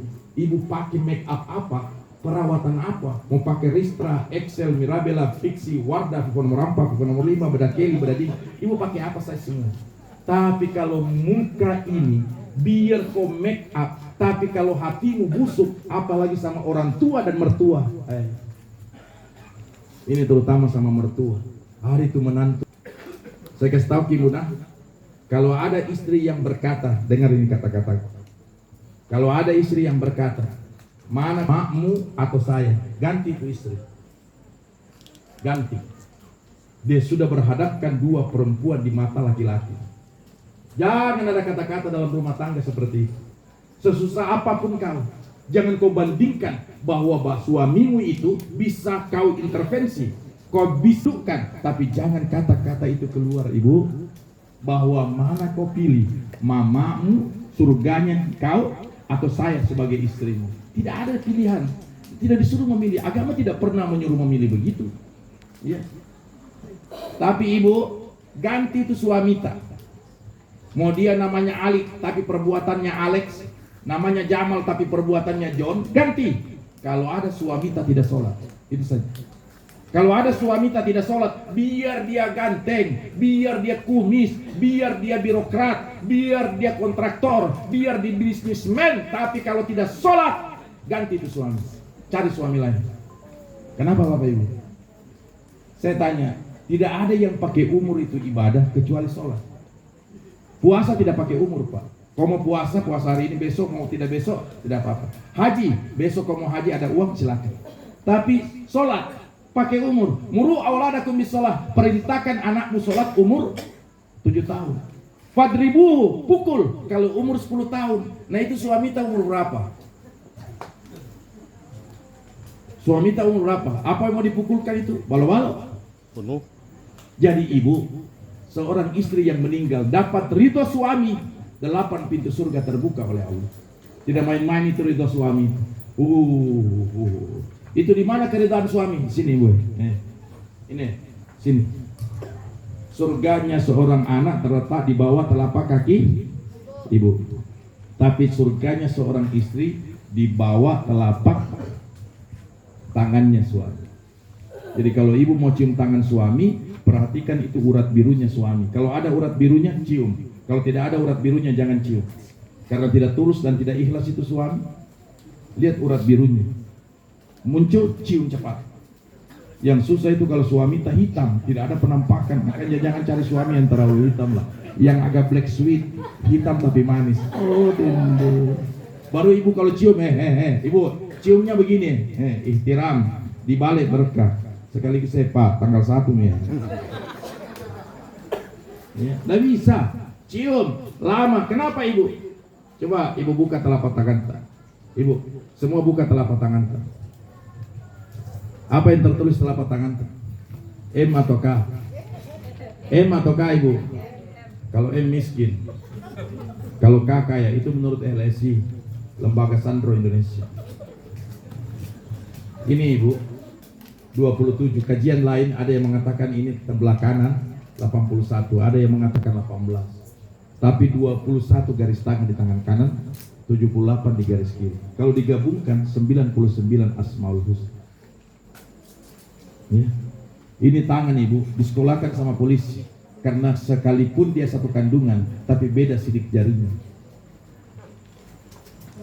pakai make up apa, perawatan apa, mau pakai Ristra, Excel, Mirabella, Fixi, Wardah, Kupon nomor 4, Kupon nomor 5, Bedakeli, Bedadini, ibu pakai apa saya semua. Tapi kalau muka ini biar kau make up, tapi kalau hatimu busuk, apalagi sama orang tua dan mertua. Ini terutama sama mertua. Hari itu menantu. Saya kasih tahu Kimuna, kalau ada istri yang berkata, dengar ini kata-kata. Kalau ada istri yang berkata, mana makmu atau saya, ganti itu istri. Ganti. Dia sudah berhadapkan 2 perempuan di mata laki-laki. Jangan ada kata-kata dalam rumah tangga seperti itu. Sesusah apapun kau, jangan kau bandingkan bahwa suamimu itu bisa kau intervensi, kau bisukan, tapi jangan kata-kata itu keluar, ibu. Bahwa mana kau pilih, mamamu, surganya kau, atau saya sebagai istrimu. Tidak ada pilihan. Tidak disuruh memilih. Agama tidak pernah menyuruh memilih begitu. Ya. Tapi ibu, ganti itu suamita. Mau dia namanya Ali, tapi perbuatannya Alex. Namanya Jamal, tapi perbuatannya John. Ganti. Kalau ada suamita tidak sholat. Itu saja. Kalau ada suamita tidak sholat, biar dia ganteng, biar dia kumis, biar dia birokrat, biar dia kontraktor, biar dia bisnismen, tapi kalau tidak sholat, ganti itu suami. Cari suami lain. Kenapa Bapak Ibu? Saya tanya, tidak ada yang pakai umur itu ibadah kecuali sholat. Puasa tidak pakai umur, Pak. Kau mau puasa hari ini, besok mau tidak besok, tidak apa-apa. Haji, besok kau mau haji ada uang silakan. Tapi sholat pakai umur. Muru auladakum bisolah, perintahkan anakmu sholat umur 7 tahun. Fadribu, pukul kalau umur 10 tahun. Nah itu suami tahu umur berapa? Suami tahu umur berapa? Apa yang mau dipukulkan itu? Balo-balo. Penuh. Jadi ibu, seorang istri yang meninggal dapat ridho suami, 8 pintu surga terbuka oleh Allah. Tidak main-main itu ridho suami. Itu di mana keridhaan suami? Sini Bu. Ini, sini. Surganya seorang anak terletak di bawah telapak kaki ibu. Tapi surganya seorang istri di bawah telapak tangannya suami. Jadi kalau ibu mau cium tangan suami, perhatikan itu urat birunya suami. Kalau ada urat birunya, cium. Kalau tidak ada urat birunya, jangan cium. Karena tidak tulus dan tidak ikhlas itu suami. Lihat urat birunya. Muncul, cium cepat. Yang susah itu kalau suami tak hitam, tidak ada penampakan. Makanya jangan cari suami yang terlalu hitam lah. Yang agak black sweet, hitam tapi manis. Oh, dende. Baru ibu kalau cium, ibu ciumnya begini, ihtiram, dibalik berkah. Sekaligus saya Pak, tanggal 1 nih. Ya, nggak bisa cium lama. Kenapa ibu? Coba ibu buka telapak tangan. Ibu, semua buka telapak tangan. Apa yang tertulis telapak tangan? M atau K? M atau K ibu? Kalau M miskin, kalau K kaya. Itu menurut LSI, Lembaga Sandro Indonesia. Ini ibu, 27. Kajian lain ada yang mengatakan ini sebelah kanan 81, ada yang mengatakan 18. Tapi 21 garis tangan di tangan kanan, 78 di garis kiri. Kalau digabungkan 99 Asmaul Husna. Ya. Ini tangan ibu disekolahkan sama polisi karena sekalipun dia satu kandungan tapi beda sidik jarinya.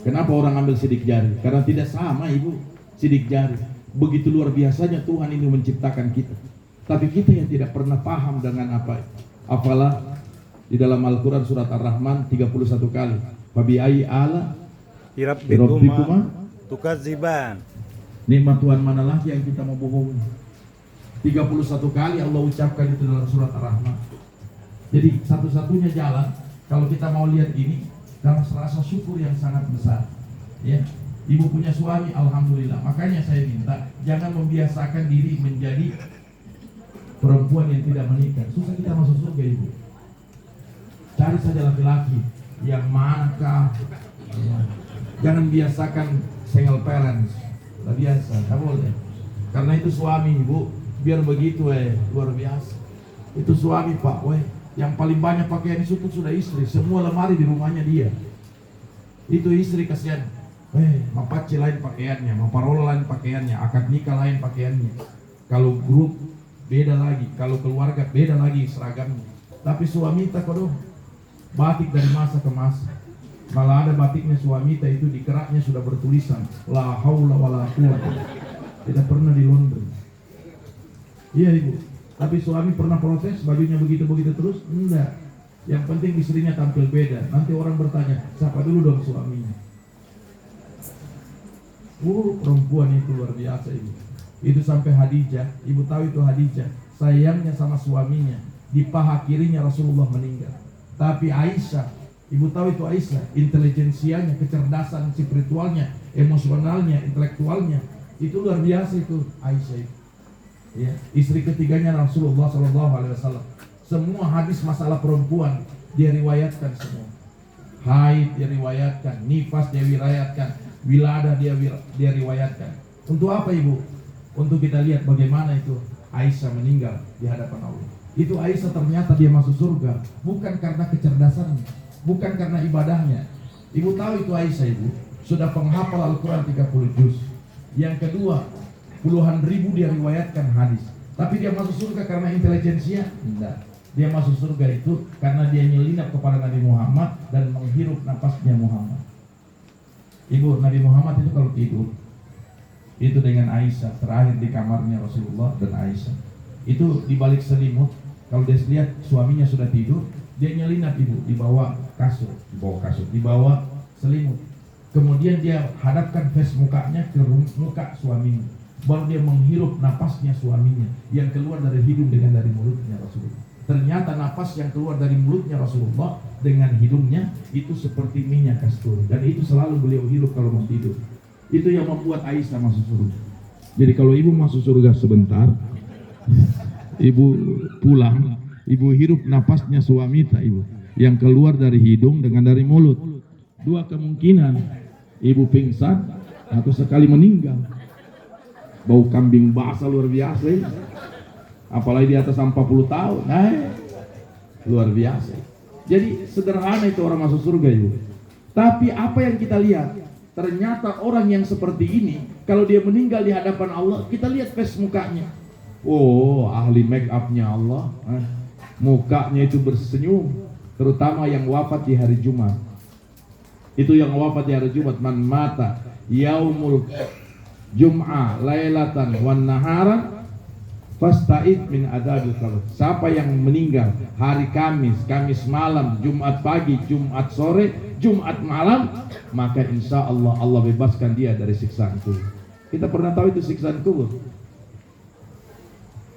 Kenapa orang ambil sidik jari? Karena tidak sama ibu sidik jari. Begitu luar biasanya Tuhan ini menciptakan kita. Tapi kita yang tidak pernah paham dengan apa. Apalah di dalam Al-Quran surat Ar-Rahman 31 kali. Fabi'ai ala Rabbikuma tukadziban. Nikmat Tuhan mana lagi yang kita mau bohongi? 31 kali Allah ucapkan itu dalam surat Ar-Rahman. Jadi satu-satunya jalan kalau kita mau lihat ini karena rasa syukur yang sangat besar. Ya, ibu punya suami, alhamdulillah. Makanya saya minta jangan membiasakan diri menjadi perempuan yang tidak menikah. Susah kita masuk surga ibu. Cari saja laki-laki yang manakah. Ya. Jangan biasakan single parents. Tak biasa, tak boleh. Karena itu suami ibu. Biar begitu luar biasa. Itu suami Pak, yang paling banyak pakaian itu sudah istri. Semua lemari di rumahnya dia. Itu istri kasihan. Mapaci lain pakaiannya, maparola lain pakaiannya, akad nikah lain pakaiannya. Kalau grup beda lagi, kalau keluarga beda lagi seragamnya. Tapi suami tak kodoh batik dari masa ke masa. Malah ada batiknya suami itu di keraknya sudah bertulisan la haula wala quwwata. Tidak pernah di laundry. Iya ibu, tapi suami pernah protes bajunya begitu-begitu terus? Enggak. Yang penting istrinya tampil beda. Nanti orang bertanya, siapa dulu dong suaminya? Perempuan itu luar biasa ibu. Itu sampai Hadijah, ibu tahu itu Hadijah, sayangnya sama suaminya. Di paha kirinya Rasulullah meninggal. Tapi Aisyah, ibu tahu itu Aisyah, intelijensianya, kecerdasan spiritualnya, emosionalnya, intelektualnya, itu luar biasa itu Aisyah itu. Ya, istri ketiganya Rasulullah SAW. Semua hadis masalah perempuan dia riwayatkan semua. Haid dia riwayatkan, nifas dia riwayatkan, wiladah dia riwayatkan. Untuk apa ibu? Untuk kita lihat bagaimana itu Aisyah meninggal di hadapan Allah. Itu Aisyah ternyata dia masuk surga bukan karena kecerdasannya, bukan karena ibadahnya. Ibu tahu itu Aisyah ibu sudah penghafal Al-Quran 30 juz. Yang kedua, puluhan ribu dia riwayatkan hadis. Tapi dia masuk surga karena intelijensia? Tidak. Dia masuk surga itu karena dia nyelinap kepada Nabi Muhammad dan menghirup napasnya Muhammad. Ibu, Nabi Muhammad itu kalau tidur itu dengan Aisyah, terakhir di kamarnya Rasulullah dan Aisyah. itu di balik selimut. Kalau dia lihat suaminya sudah tidur, dia nyelinap ibu di bawah kasur, di bawah selimut. Kemudian dia hadapkan face mukanya ke muka suaminya. Baru dia menghirup napasnya suaminya yang keluar dari hidung dengan dari mulutnya Rasulullah. Ternyata napas yang keluar dari mulutnya Rasulullah dengan hidungnya itu seperti minyak kasturi, dan itu selalu beliau hirup kalau mau tidur. Itu yang membuat Aisyah masuk surga. Jadi kalau ibu masuk surga sebentar, ibu pulang, ibu hirup napasnya suami tak ibu yang keluar dari hidung dengan dari mulut. Dua kemungkinan, ibu pingsan atau sekali meninggal. Bau kambing basah luar biasa, apalagi di atas 40 tahun, luar biasa. Jadi sederhana itu orang masuk surga ibu. Tapi apa yang kita lihat, ternyata orang yang seperti ini, kalau dia meninggal di hadapan Allah, kita lihat face mukanya. Oh, ahli make upnya Allah, mukanya itu bersenyum, terutama yang wafat di hari Jumat. Itu yang wafat di hari Jumat, man mata yaumul Jum'ah lailatan wan naharan fasta'id min adzabil qabr. Siapa yang meninggal hari Kamis, Kamis malam, Jumat pagi, Jumat sore, Jumat malam, maka insya Allah Allah bebaskan dia dari siksaan kubur. Kita pernah tahu itu siksaan kubur.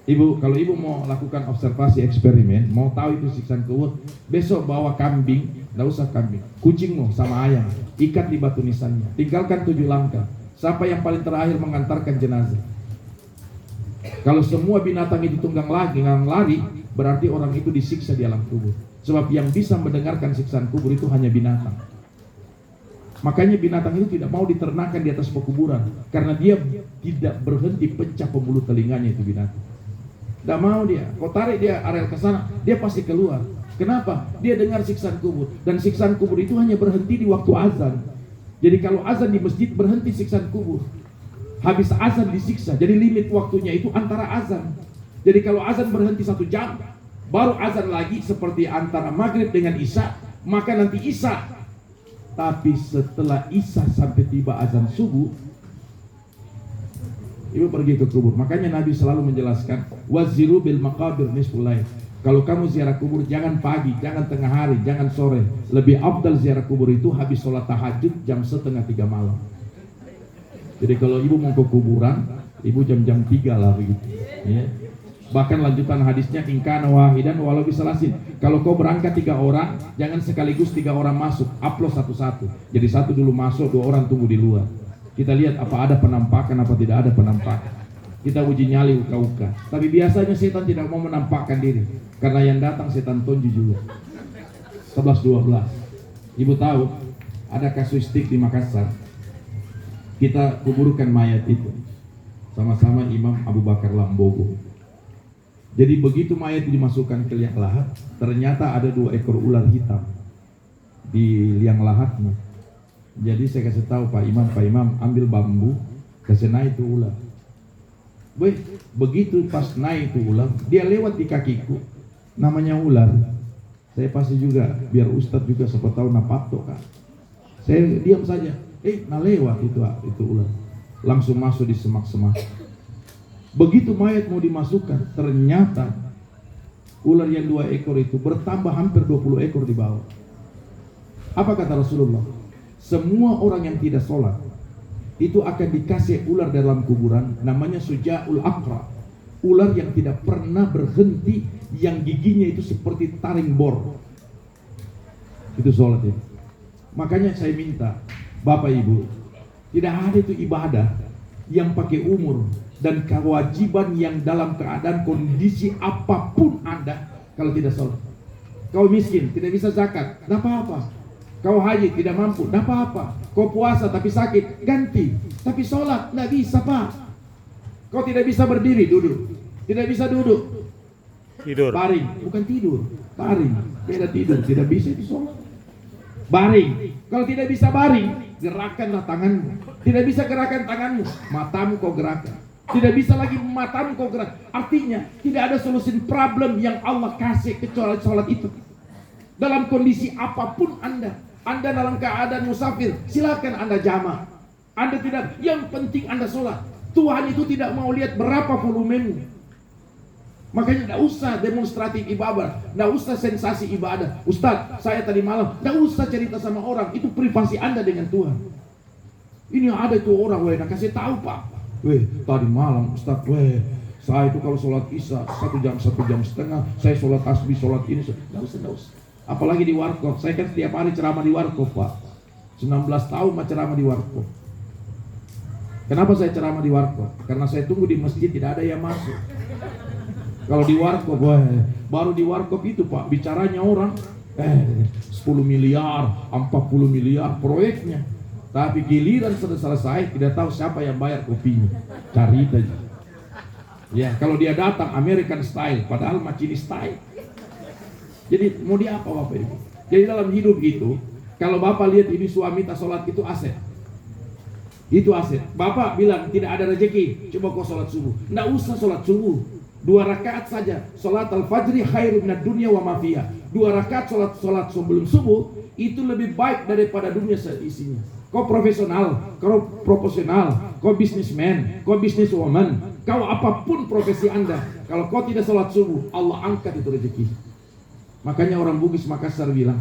Ibu, kalau ibu mau lakukan observasi eksperimen, mau tahu itu siksaan kubur, besok bawa kambing, tidak usah kambing, kucingmu sama ayam, ikat di batu nisannya, tinggalkan 7 langkah. Siapa yang paling terakhir mengantarkan jenazah? Kalau semua binatang itu tunggang lari, berarti orang itu disiksa di alam kubur. Sebab yang bisa mendengarkan siksaan kubur itu hanya binatang. Makanya binatang itu tidak mau diternakan di atas pekuburan, karena dia tidak berhenti pecah pembuluh telinganya itu binatang. Tidak mau dia. Kau tarik dia areal ke sana, dia pasti keluar. Kenapa? Dia dengar siksaan kubur, dan siksaan kubur itu hanya berhenti di waktu azan. Jadi kalau azan di masjid berhenti siksaan kubur. Habis azan disiksa. Jadi limit waktunya itu antara azan. Jadi kalau azan berhenti 1 jam, baru azan lagi seperti antara maghrib dengan isya, maka nanti isya. Tapi setelah isya sampai tiba azan subuh, ibu pergi ke kubur. Makanya Nabi selalu menjelaskan, waziru bil maqabir nisful lail. Kalau kamu ziarah kubur, jangan pagi, jangan tengah hari, jangan sore. Lebih afdal ziarah kubur itu habis sholat tahajud jam 2:30 malam. Jadi kalau ibu mau ke kuburan, ibu jam-jam 3 lah begitu. Ya. Bahkan lanjutan hadisnya, ingkana wahidan walau bisalasin. Kalau kau berangkat 3 orang, jangan sekaligus 3 orang masuk, upload satu-satu. Jadi 1 dulu masuk, 2 orang tunggu di luar. Kita lihat apa ada penampakan, apa tidak ada penampakan. Kita uji nyali uka-uka. Tapi biasanya setan tidak mau menampakkan diri, karena yang datang setan tonju juga. 11-12. Ibu tahu ada kasuistik di Makassar. Kita kuburkan mayat itu sama-sama Imam Abu Bakar Lambogo. Jadi begitu mayat dimasukkan ke liang lahat, ternyata ada 2 ekor ular hitam di liang lahatnya. Jadi saya kasih tahu Pak Imam ambil bambu, kasih naik itu ular. Begitu pas naik itu ular, dia lewat di kakiku, namanya ular. Saya pasti juga, biar Ustadz juga siapa tahu napato kan. Saya diam saja, lewat itu ular, langsung masuk di semak-semak. Begitu mayat mau dimasukkan, ternyata ular yang 2 ekor itu bertambah hampir 20 ekor di bawah. Apa kata Rasulullah? Semua orang yang tidak sholat itu akan dikasih ular dalam kuburan, namanya Sujaul Aqra. Ular yang tidak pernah berhenti, yang giginya itu seperti taring bor. Itu sholat itu. Makanya saya minta Bapak Ibu, tidak ada itu ibadah yang pakai umur dan kewajiban yang dalam keadaan kondisi apapun Anda kalau tidak sholat. Kau miskin, tidak bisa zakat, tidak apa-apa. Kau haji, tidak mampu, tidak apa-apa. Kau puasa tapi sakit, ganti. Tapi sholat, tidak bisa Pak. Kau tidak bisa berdiri, duduk. Tidak bisa duduk, tidur. Baring, bukan tidur, baring. Beda tidur, tidak bisa itu sholat. Baring, kalau tidak bisa baring, gerakkanlah tanganmu. Tidak bisa gerakan tanganmu, matamu kau gerakkan. Tidak bisa lagi matamu kau gerak. Artinya, tidak ada solusi problem yang Allah kasih kecuali sholat itu. Dalam kondisi apapun Anda dalam keadaan musafir, silakan Anda jamak. Anda tidak, yang penting Anda sholat. Tuhan itu tidak mau lihat berapa volumemu. Makanya tidak usah demonstratif ibadah, tidak usah sensasi ibadah. Ustadz, saya tadi malam, tidak usah cerita sama orang. Itu privasi Anda dengan Tuhan. Ini ada tuh orang, nah kasih tahu Pak. Tadi malam Ustadz, saya itu kalau sholat isya 1 jam 1,5 jam, saya sholat tasbih, sholat ini. Tidak usah. Apalagi di warkop. Saya kan setiap hari ceramah di warkop Pak. 19 tahun ceramah di warkop. Kenapa saya ceramah di warkop? Karena saya tunggu di masjid tidak ada yang masuk. Kalau di warkop, baru di warkop itu Pak, bicaranya orang 10 miliar, 40 miliar proyeknya. Tapi giliran sudah selesai, tidak tahu siapa yang bayar kopinya. Cari aja. Ya, kalau dia datang American style, padahal Macini style. Jadi mau dia apa Bapak Ibu? Jadi dalam hidup itu, kalau Bapak lihat ini suami tak sholat itu aset. Itu aset. Bapak bilang tidak ada rezeki, coba kau sholat subuh. Tidak usah sholat subuh. 2 rakaat saja. Sholat al-fajri khairu minad dunya wa ma fiha. 2 rakaat sholat sebelum subuh itu lebih baik daripada dunia seisinya. Kau profesional, kau proporsional, kau businessman, kau businesswoman, kau apapun profesi Anda, kalau kau tidak sholat subuh, Allah angkat itu rezeki. Makanya orang Bugis Makassar bilang,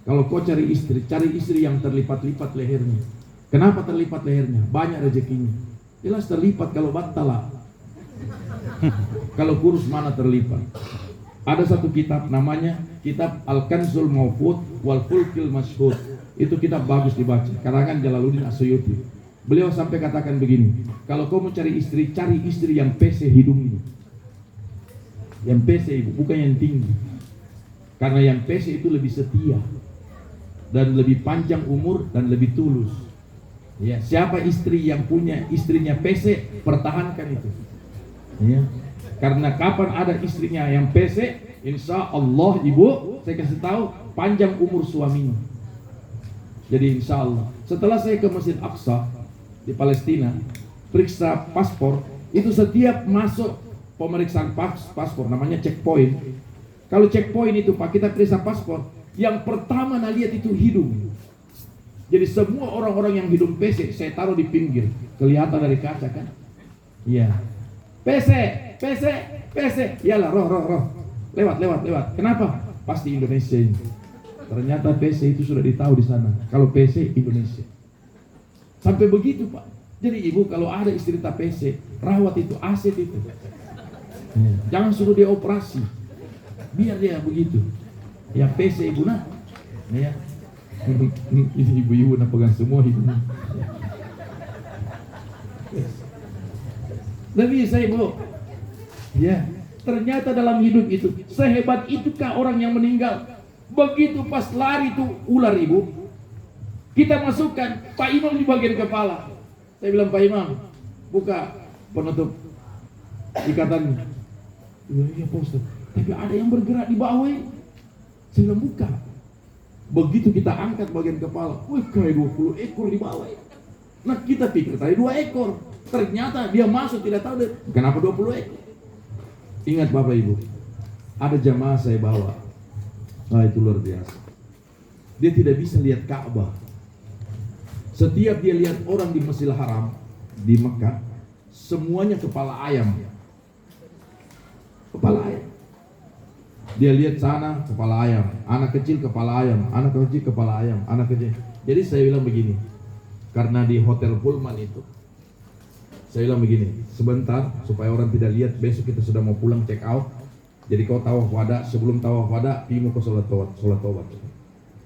kalau kau cari istri yang terlipat-lipat lehernya. Kenapa terlipat lehernya? Banyak rezekinya. Jelas terlipat kalau battala. Kalau kurus mana terlipat. Ada satu kitab namanya kitab Al-Kanzul Mawfud wal Fulkil Mashhud. Itu kitab bagus dibaca, karangan Jalaluddin As-Suyuti. Beliau sampai katakan begini, kalau kau mau cari istri yang PC hidungnya. Yang PC ibu, bukan yang tinggi. Karena yang PC itu lebih setia dan lebih panjang umur dan lebih tulus. Ya, siapa istri yang punya istrinya PC, pertahankan itu. Ya. Karena kapan ada istrinya yang PC, insya Allah ibu, saya kasih tahu panjang umur suaminya. Jadi insya Allah. Setelah saya ke Masjid Aqsa di Palestina, periksa paspor, itu setiap masuk pemeriksaan paspor, namanya checkpoint. Kalau checkpoint itu Pak, kita periksa paspor, yang pertama lihat itu hidung. Jadi semua orang-orang yang hidung PC, saya taruh di pinggir, kelihatan dari kaca kan? Iya. PC, iyalah roh, lewat. Kenapa? Pasti Indonesia ini. Ternyata PC itu sudah ditahu di sana. Kalau PC Indonesia. Sampai begitu Pak. Jadi ibu kalau ada istri tak PC, rawat itu, aset itu. Jangan suruh dia operasi. Biar dia begitu. Ya PC ibu nah. Ya. Ini ibu-ibu nak pegang semua ibu. Lebih saya ibu. Ya, ternyata dalam hidup itu sehebat itukah orang yang meninggal. Begitu pas lari tuh ular ibu, kita masukkan Pak Imam di bagian kepala. Saya bilang Pak Imam, buka penutup ikatannya. Iya Pak Ustaz, tapi ada yang bergerak di bawah ini. Saya bilang buka. Begitu kita angkat bagian kepala, kayak 20 ekor di bawah. Nah kita pikir tadi 2 ekor. Ternyata dia masuk tidak tahu deh, kenapa 20 ekor. Ingat Bapak Ibu, ada jamaah saya bawa. Nah itu luar biasa. Dia tidak bisa lihat Ka'bah. Setiap dia lihat orang di Masjidil Haram di Mekah, semuanya kepala ayam. Kepala ayam. Dia lihat sana kepala ayam, anak kecil kepala ayam, anak kecil kepala ayam, anak kecil. Jadi saya bilang begini, karena di Hotel Pullman itu, saya bilang begini, sebentar supaya orang tidak lihat, besok kita sudah mau pulang check out. Jadi kau tawaf wada, sebelum tawaf wada, pimu ke sholat tobat.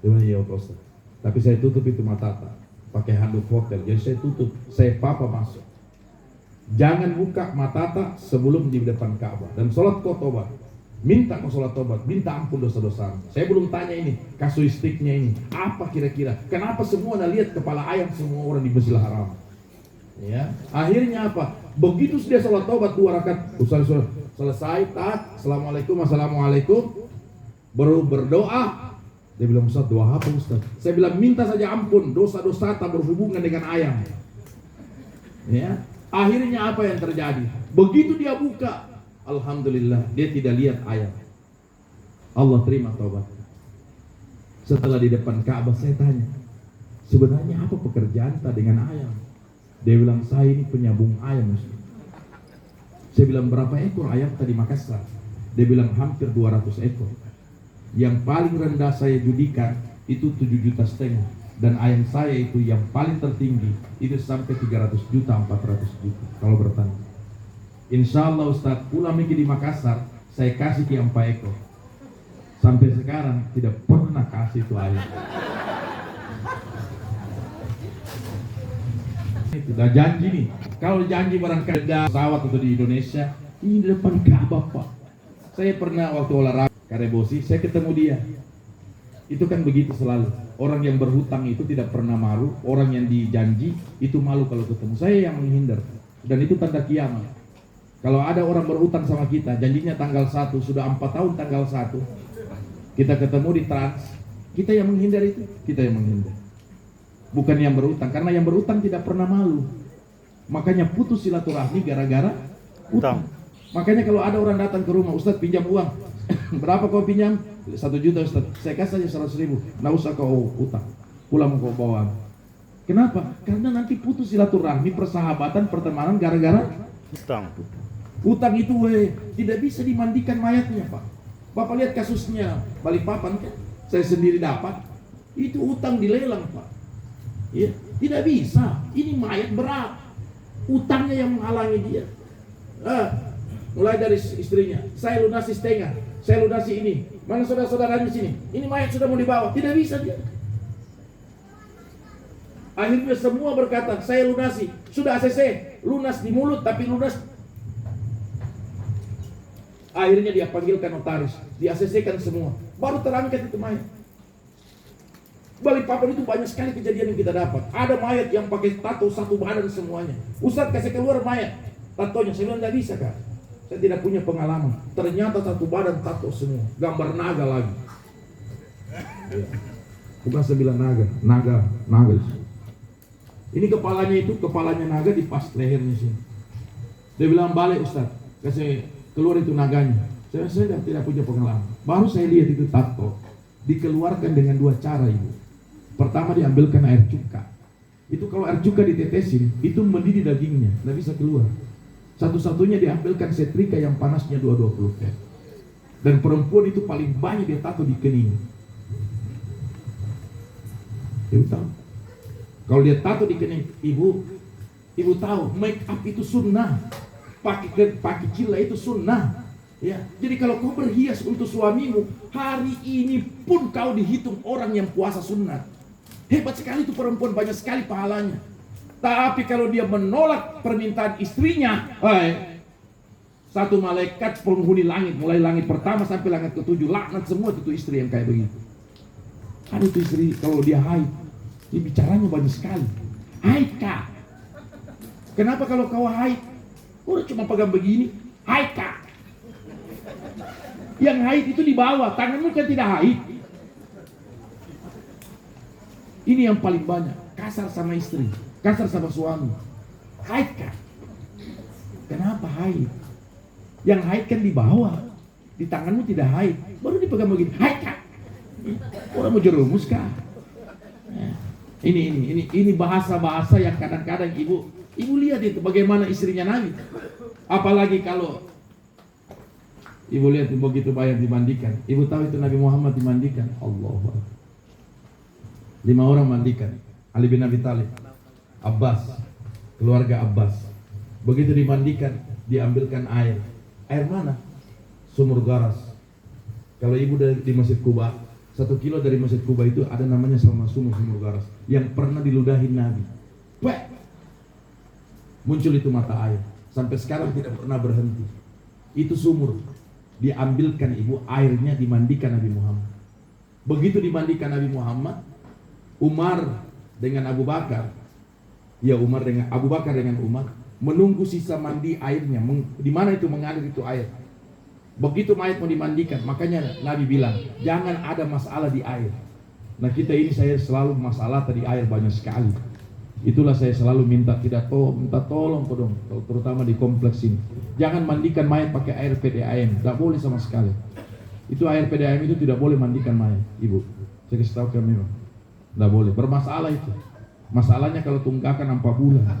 Dia bilang iya Pak Ustaz. Tapi saya tutup itu mata, pakai handuk hotel. Jadi saya tutup, saya papa masuk. Jangan buka mata sebelum di depan Ka'bah. Dan sholat kau tobat. Minta kau sholat tobat, minta ampun dosa-dosa. Saya belum tanya ini, kasuistiknya ini, apa kira-kira? Kenapa semua lihat kepala ayam semua orang di Masjidil Haram? Ya, akhirnya apa? Begitu dia sholat tobat 2 rakaat, selesai, assalamualaikum, baru berdoa. Dia bilang Ustaz, doa apa Ustaz? Saya bilang minta saja ampun, dosa-dosa tak berhubungan dengan ayam. Ya, akhirnya apa yang terjadi? Begitu dia buka, alhamdulillah dia tidak lihat ayam. Allah terima taubat. Setelah di depan Ka'bah saya tanya, sebenarnya apa pekerjaan tak dengan ayam? Dia bilang saya ini penyambung ayam. Saya bilang berapa ekor ayam tadi Makassar? Dia bilang hampir 200 ekor. Yang paling rendah saya judikan itu 7,5 juta. Dan ayam saya itu yang paling tertinggi itu sampai 300 juta, 400 juta kalau bertani. Insya Allah Ustaz, pulang lagi di Makassar, saya kasih ke 4 ekor. Sampai sekarang tidak pernah kasih itu ayam. Sudah janji nih, kalau janji barangkali ada pesawat atau di Indonesia, ini di depan Ka'bah Pak. Saya pernah waktu olahraga Karebosi, saya ketemu dia. Itu kan begitu selalu. Orang yang berhutang itu tidak pernah malu, orang yang dijanji itu malu kalau ketemu. Saya yang menghindar. Dan itu tanda kiamat. Kalau ada orang berhutang sama kita, janjinya tanggal 1, sudah 4 tahun tanggal 1. Kita ketemu di Trans, kita yang menghindar itu, kita yang menghindar. Bukan yang berhutang, karena yang berhutang tidak pernah malu. Makanya putus silaturahmi gara-gara utang. Makanya kalau ada orang datang ke rumah, Ustaz pinjam uang. Berapa kau pinjam? 1 juta Ustaz. Saya kasih aja 100.000. Nggak usah kau utang. Pulang kau bawa. Kenapa? Karena nanti putus silaturahmi, persahabatan, pertemanan gara-gara utang. Utang itu tidak bisa dimandikan mayatnya Pak. Bapak lihat kasusnya Balikpapan kan? Saya sendiri dapat. Itu utang dilelang Pak. Ya, tidak bisa. Ini mayat berat. Utangnya yang menghalangi dia. Mulai dari istrinya, saya lunasi setengah, saya lunasi ini. Mana saudara-saudaranya sini? Ini mayat sudah mau dibawa, tidak bisa dia. Akhirnya semua berkata, saya lunasi, sudah ACC, lunas di mulut tapi lunas. Akhirnya dia panggilkan notaris, di ACC-kan semua, baru terangkat itu mayat. Balikpapan itu banyak sekali kejadian yang kita dapat. Ada mayat yang pakai tato satu badan semuanya. Ustaz kasih keluar mayat, tatonya. Saya bilang nggak bisa Kak. Saya tidak punya pengalaman. Ternyata satu badan tato semua. Gambar naga lagi. Bukan saya bilang naga. Ini kepalanya naga di pas lehernya sini. Dia bilang balik Ustaz, kasih keluar itu naganya. Saya tidak punya pengalaman. Baru saya lihat itu tato dikeluarkan dengan 2 cara Ibu. Pertama diambilkan air cuka. Itu kalau air cuka ditetesin, itu mendidih dagingnya, nggak bisa keluar. Satu-satunya diambilkan setrika yang panasnya 220 volt. Dan perempuan itu paling banyak dia tato di kening. Ibu tahu? Kalau dia tato di kening, ibu tahu make up itu sunnah. Pakai cila itu sunnah. Ya, jadi kalau kau berhias untuk suamimu, hari ini pun kau dihitung orang yang puasa sunat. Hebat sekali itu perempuan, banyak sekali pahalanya. Tapi kalau dia menolak permintaan istrinya, satu malaikat penghuni langit, mulai langit pertama sampai langit ke-7, laknat semua itu istri yang kayak begitu. Ada itu istri kalau dia haid, dia bicaranya banyak sekali. Haid Kak. Kenapa kalau kau haid? Udah cuma pegang begini, haid Kak. Yang haid itu di bawah, tanganmu kan tidak haid. Ini yang paling banyak, kasar sama istri, kasar sama suami. Haid Kak. Kenapa haid? Yang haid kan di bawah, di tanganmu tidak haid, baru dipegang begini, haid Kak. Orang mau jerumus Kak. Ini bahasa-bahasa yang kadang-kadang ibu lihat itu bagaimana istrinya Nabi. Apalagi kalau ibu lihat begitu banyak dimandikan. Ibu tahu itu Nabi Muhammad dimandikan. Allahu Akbar. 5 orang mandikan. Ali bin Abi Thalib, Abbas, keluarga Abbas. Begitu dimandikan, diambilkan air. Air mana? Sumur garas. Kalau ibu di Masjid Kuba, 1 kilo dari Masjid Kuba itu ada namanya sama sumur garas yang pernah diludahin Nabi. Muncul itu mata air. Sampai sekarang tidak pernah berhenti. Itu sumur. Diambilkan ibu, airnya dimandikan Nabi Muhammad. Begitu dimandikan Nabi Muhammad, Umar dengan Abu Bakar, Abu Bakar dengan Umar menunggu sisa mandi airnya. Di mana itu mengalir itu air. Begitu mayat mau dimandikan, makanya Nabi bilang jangan ada masalah di air. Nah kita ini saya selalu masalah tadi air banyak sekali. Itulah saya selalu minta tolong dong, terutama di kompleks ini. Jangan mandikan mayat pakai air PDAM, tidak boleh sama sekali. Itu air PDAM itu tidak boleh mandikan mayat, ibu. Saya kasih tahu kami, tidak boleh. Bermasalah itu. Masalahnya kalau tunggakan 4 bulan.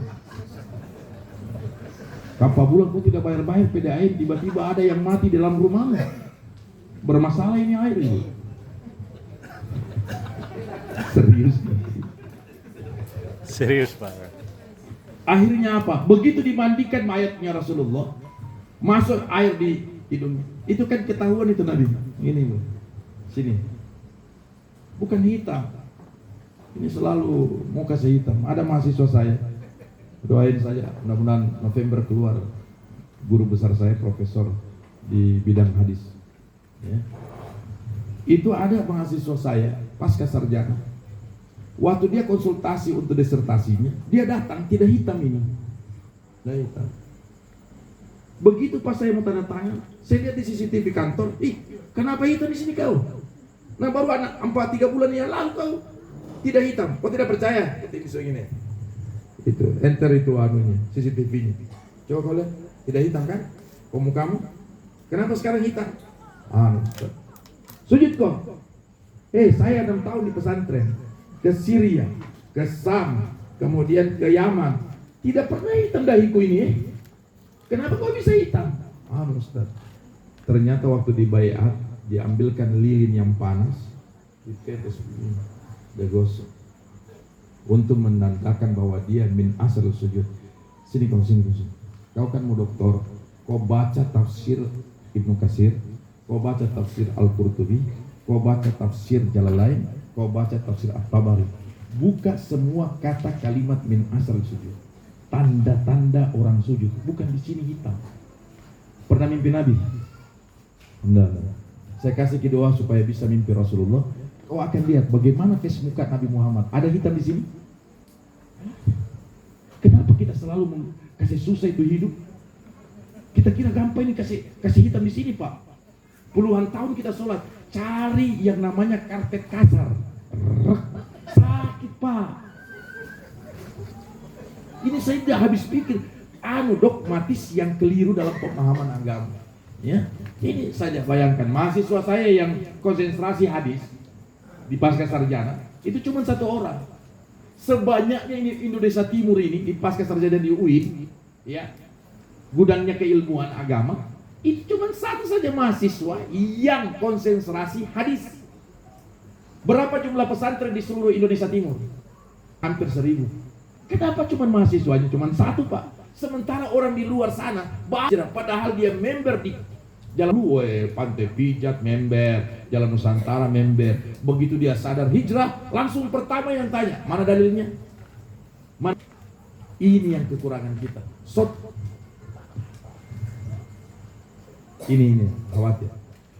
Berapa bulan kau tidak bayar-bayar PDAM, tiba-tiba ada yang mati dalam rumahmu. Bermasalah ini air ini. Serius. Serius Pak. Akhirnya apa? Begitu dimandikan mayatnya Rasulullah, masuk air di hidungnya. Itu kan ketahuan itu Nabi. Ini loh. Sini. Bukan hitam. Ini selalu muka hitam. Ada mahasiswa saya. Doain saja, mudah-mudahan November keluar guru besar saya, profesor di bidang hadis. Ya. Itu ada mahasiswa saya pasca sarjana. Waktu dia konsultasi untuk disertasinya, dia datang tidak hitam ini, tidak hitam. Begitu pas saya mau tanda tangan, saya lihat di CCTV kantor, kenapa hitam di sini kau? Nah baru anak 3 bulan yang lalu kau tidak hitam, kau tidak percaya? Itu gini. Itu enter itu anunya, CCTV-nya. Coba kau lihat, tidak hitam kan? Kamu, kenapa sekarang hitam? Sujud kau. Saya 6 tahun di pesantren, ke Syria, ke Sam, kemudian ke Yaman. Tidak pernah hitam dahiku ini. Kenapa kau bisa hitam? Ustaz. Ternyata waktu di baiat diambilkan lilin yang panas, ditetes begini, digosok, untuk menandakan bahwa dia min asal sujud. Sini. Kau kan mau doktor, kau baca tafsir Ibnu Katsir, kau baca tafsir Al-Qurtubi, kau baca tafsir Jalalain, kau baca tafsir At-Tabari. Buka semua kata kalimat min asal sujud. Tanda-tanda orang sujud, bukan di sini hitam. Pernah mimpi Nabi? Enggak. Saya kasih doa supaya bisa mimpi Rasulullah. Kau akan lihat bagaimana kesemuka Nabi Muhammad. Ada hitam di sini? Kenapa kita selalu kasih susah itu hidup? Kita kira gampang ini kasih hitam di sini, Pak. Puluhan tahun kita sholat, cari yang namanya karpet kasar. Sakit, Pak. Ini saya tidak habis pikir. Dogmatis yang keliru dalam pemahaman agama. Ya, ini saja bayangkan mahasiswa saya yang konsentrasi hadis di pasca sarjana itu cuma 1 orang. Sebanyaknya ini Indonesia Timur ini di pasca sarjana di UIN, ya, gudangnya keilmuan agama, itu cuma 1 saja mahasiswa yang konsentrasi hadis. Berapa jumlah pesantren di seluruh Indonesia Timur? Hampir 1000. Kenapa cuma mahasiswanya cuma 1, Pak? Sementara orang di luar sana baca, padahal dia member di Jalan Pantai Pijat member, Jalan Nusantara member. Begitu dia sadar hijrah, langsung pertama yang tanya, mana dalilnya? Ini yang kekurangan kita. Ini khawatir.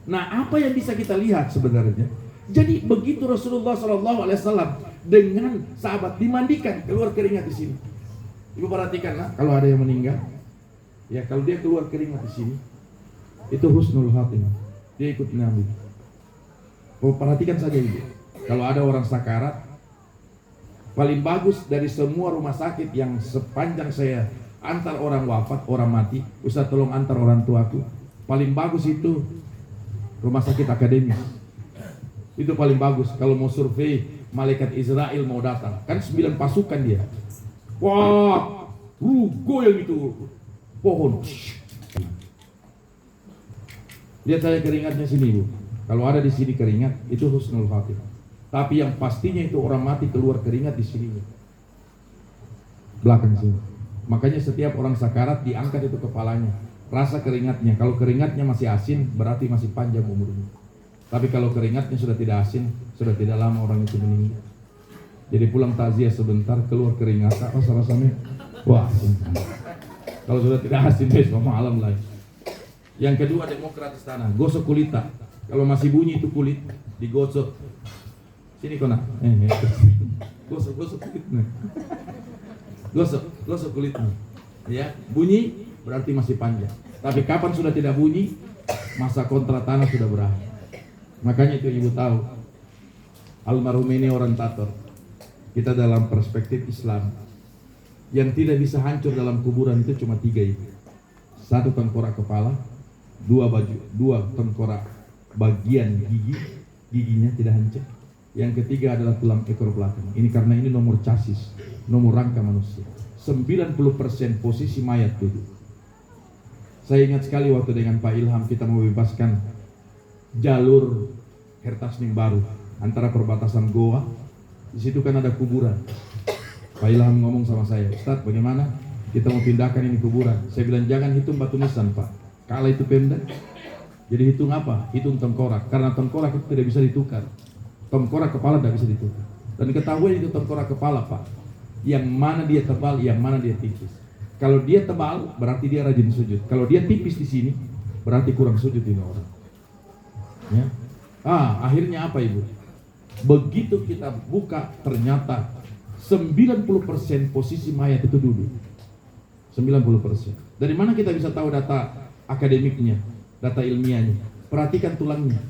Nah, apa yang bisa kita lihat sebenarnya? Jadi begitu Rasulullah SAW dengan sahabat dimandikan, keluar keringat di sini. Ibu perhatikan, kalau ada yang meninggal, ya kalau dia keluar keringat di sini, itu husnul khatimah. Dia ikut Nabi. Perhatikan saja ibu. Kalau ada orang sakarat, paling bagus dari semua rumah sakit yang sepanjang saya antar orang wafat, orang mati, Ustaz tolong antar orang tuaku. Paling bagus itu rumah sakit akademis. Itu paling bagus. Kalau mau survei, malaikat Israel mau datang. Kan 9 pasukan dia. Wah, goyang itu pohon. Lihat saya keringatnya sini, Bu. Kalau ada di sini keringat, itu husnul khatimah. Tapi yang pastinya itu orang mati keluar keringat di sini, belakang sini. Makanya setiap orang sakarat diangkat itu kepalanya, rasa keringatnya. Kalau keringatnya masih asin, berarti masih panjang umurnya. Tapi kalau keringatnya sudah tidak asin, sudah tidak lama orang itu meninggal. Jadi pulang takziah sebentar, keluar keringat, rasa-rasanya, wah. Kalau sudah tidak asin, besok malam lagi. Yang kedua, demokrat istana, gosok kulita. Kalau masih bunyi itu kulit, digosok. Sini kona, gosok kulitnya. Gosok kulitnya. Ya, bunyi berarti masih panjang. Tapi kapan sudah tidak bunyi, masa kontrak tanah sudah berakhir. Makanya itu ibu tahu, almarhum ini orientator. Kita dalam perspektif Islam, yang tidak bisa hancur dalam kuburan itu cuma 3 itu. 1 tengkorak kepala, 2 tengkorak bagian giginya tidak hancur. Yang ketiga adalah tulang ekor belakang. Ini karena ini nomor chassis, nomor rangka manusia. 90% posisi mayat duduk. Saya ingat sekali waktu dengan Pak Ilham kita mau bebaskan jalur Kertasning Baru antara perbatasan Goa. Di situ kan ada kuburan. Pak Ilham ngomong sama saya, Ustadz bagaimana kita mau pindahkan ini kuburan? Saya bilang jangan hitung batu nisan Pak, kalau itu Pemda. Jadi hitung apa? Hitung tengkorak, karena tengkorak itu tidak bisa ditukar. Tengkorak kepala tidak bisa ditukar. Dan ketahui itu tengkorak kepala Pak, yang mana dia tebal, yang mana dia tipis. Kalau dia tebal berarti dia rajin sujud. Kalau dia tipis di sini berarti kurang sujud ini orang. Ya. Akhirnya apa Ibu? Begitu kita buka ternyata 90% posisi mayat itu duduk. 90%. Dari mana kita bisa tahu data akademiknya, data ilmiahnya? Perhatikan tulangnya.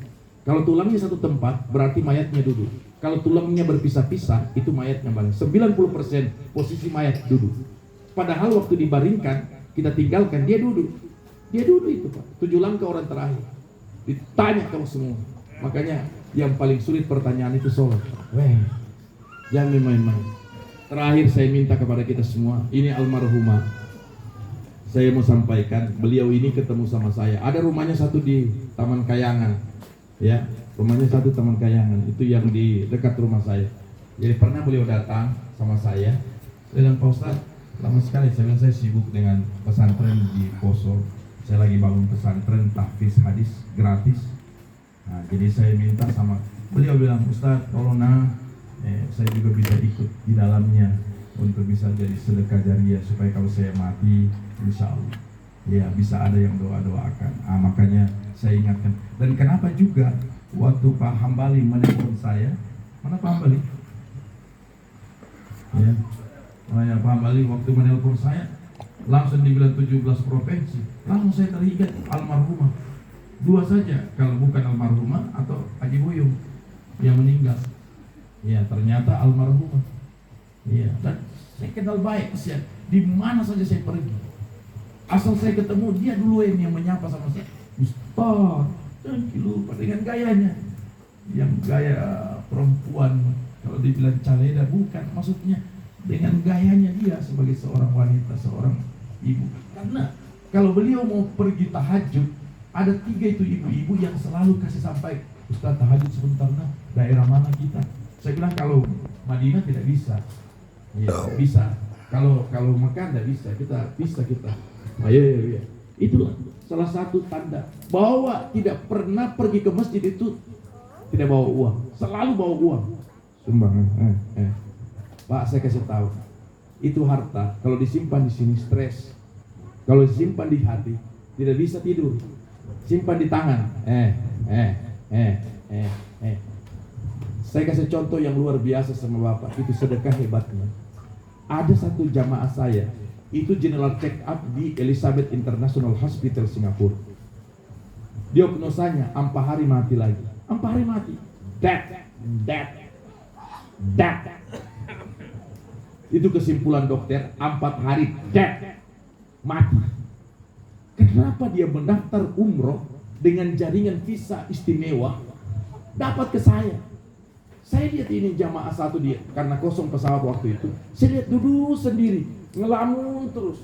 Kalau tulangnya satu tempat berarti mayatnya duduk. Kalau tulangnya berpisah-pisah itu mayatnya balik. 90% posisi mayat duduk. Padahal waktu dibaringkan kita tinggalkan dia duduk. Dia duduk itu Pak. 7 langkah orang terakhir. Ditanya kamu semua. Makanya yang paling sulit pertanyaan itu sholat. Jangan main-main. Terakhir saya minta kepada kita semua, ini almarhumah. Saya mau sampaikan, beliau ini ketemu sama saya. Ada rumahnya satu di Taman Kayangan, ya, rumahnya satu Taman Kayangan. Itu yang di dekat rumah saya. Jadi pernah beliau datang sama saya. Saya bilang, Pak Ustadz, lama sekali. Saya bilang saya sibuk dengan pesantren di Poso. Saya lagi bangun pesantren tahfiz hadis gratis. Nah, jadi saya minta sama beliau bilang, Ustadz, tolong saya juga bisa ikut di dalamnya untuk bisa jadi sedekah jariah supaya kalau saya mati, insya Allah ya bisa ada yang doakan. Makanya saya ingatkan. Dan kenapa juga waktu Pak Hambali menelpon saya, mana Pak Hambali? Ya, Pak Hambali waktu menelpon saya langsung dibilang 17 provinsi, langsung saya teringat almarhumah. 2 saja, kalau bukan almarhumah atau Haji Buyung yang meninggal. Ya, ternyata almarhumah. Ya, dan saya kenal baik Kesian. Di mana saja saya pergi, asal saya ketemu dia dulu yang menyapa sama saya. Ustaz, jangan lupa dengan gayanya, yang gaya perempuan. Kalau dibilang caleda bukan, maksudnya dengan gayanya dia sebagai seorang wanita, seorang ibu. Karena kalau beliau mau pergi tahajud, ada 3 itu ibu-ibu yang selalu kasih sampai, Ustaz tahajud sebentar nah, daerah mana kita? Saya bilang kalau Madinah tidak bisa, ya bisa. Kalau Mekah tidak bisa, kita. Ayo. Itulah salah satu tanda bahwa tidak pernah pergi ke masjid itu tidak bawa uang, selalu bawa uang. Sumbangan. Pak, saya kasih tahu, itu harta kalau disimpan di sini stres, kalau disimpan di hati tidak bisa tidur. Simpan di tangan. Saya kasih contoh yang luar biasa sama Bapak, itu sedekah hebatnya. Ada satu jamaah saya, itu general check up di Elizabeth International Hospital Singapura. Diagnosanya 4 hari mati lagi. 4 hari mati. Dead. Itu kesimpulan dokter, 4 hari dead, mati. Kenapa dia mendaftar umroh dengan jaringan visa istimewa dapat ke saya? Saya lihat ini jamaah satu dia, karena kosong pesawat waktu itu. Saya lihat duduk sendiri, ngelamun terus.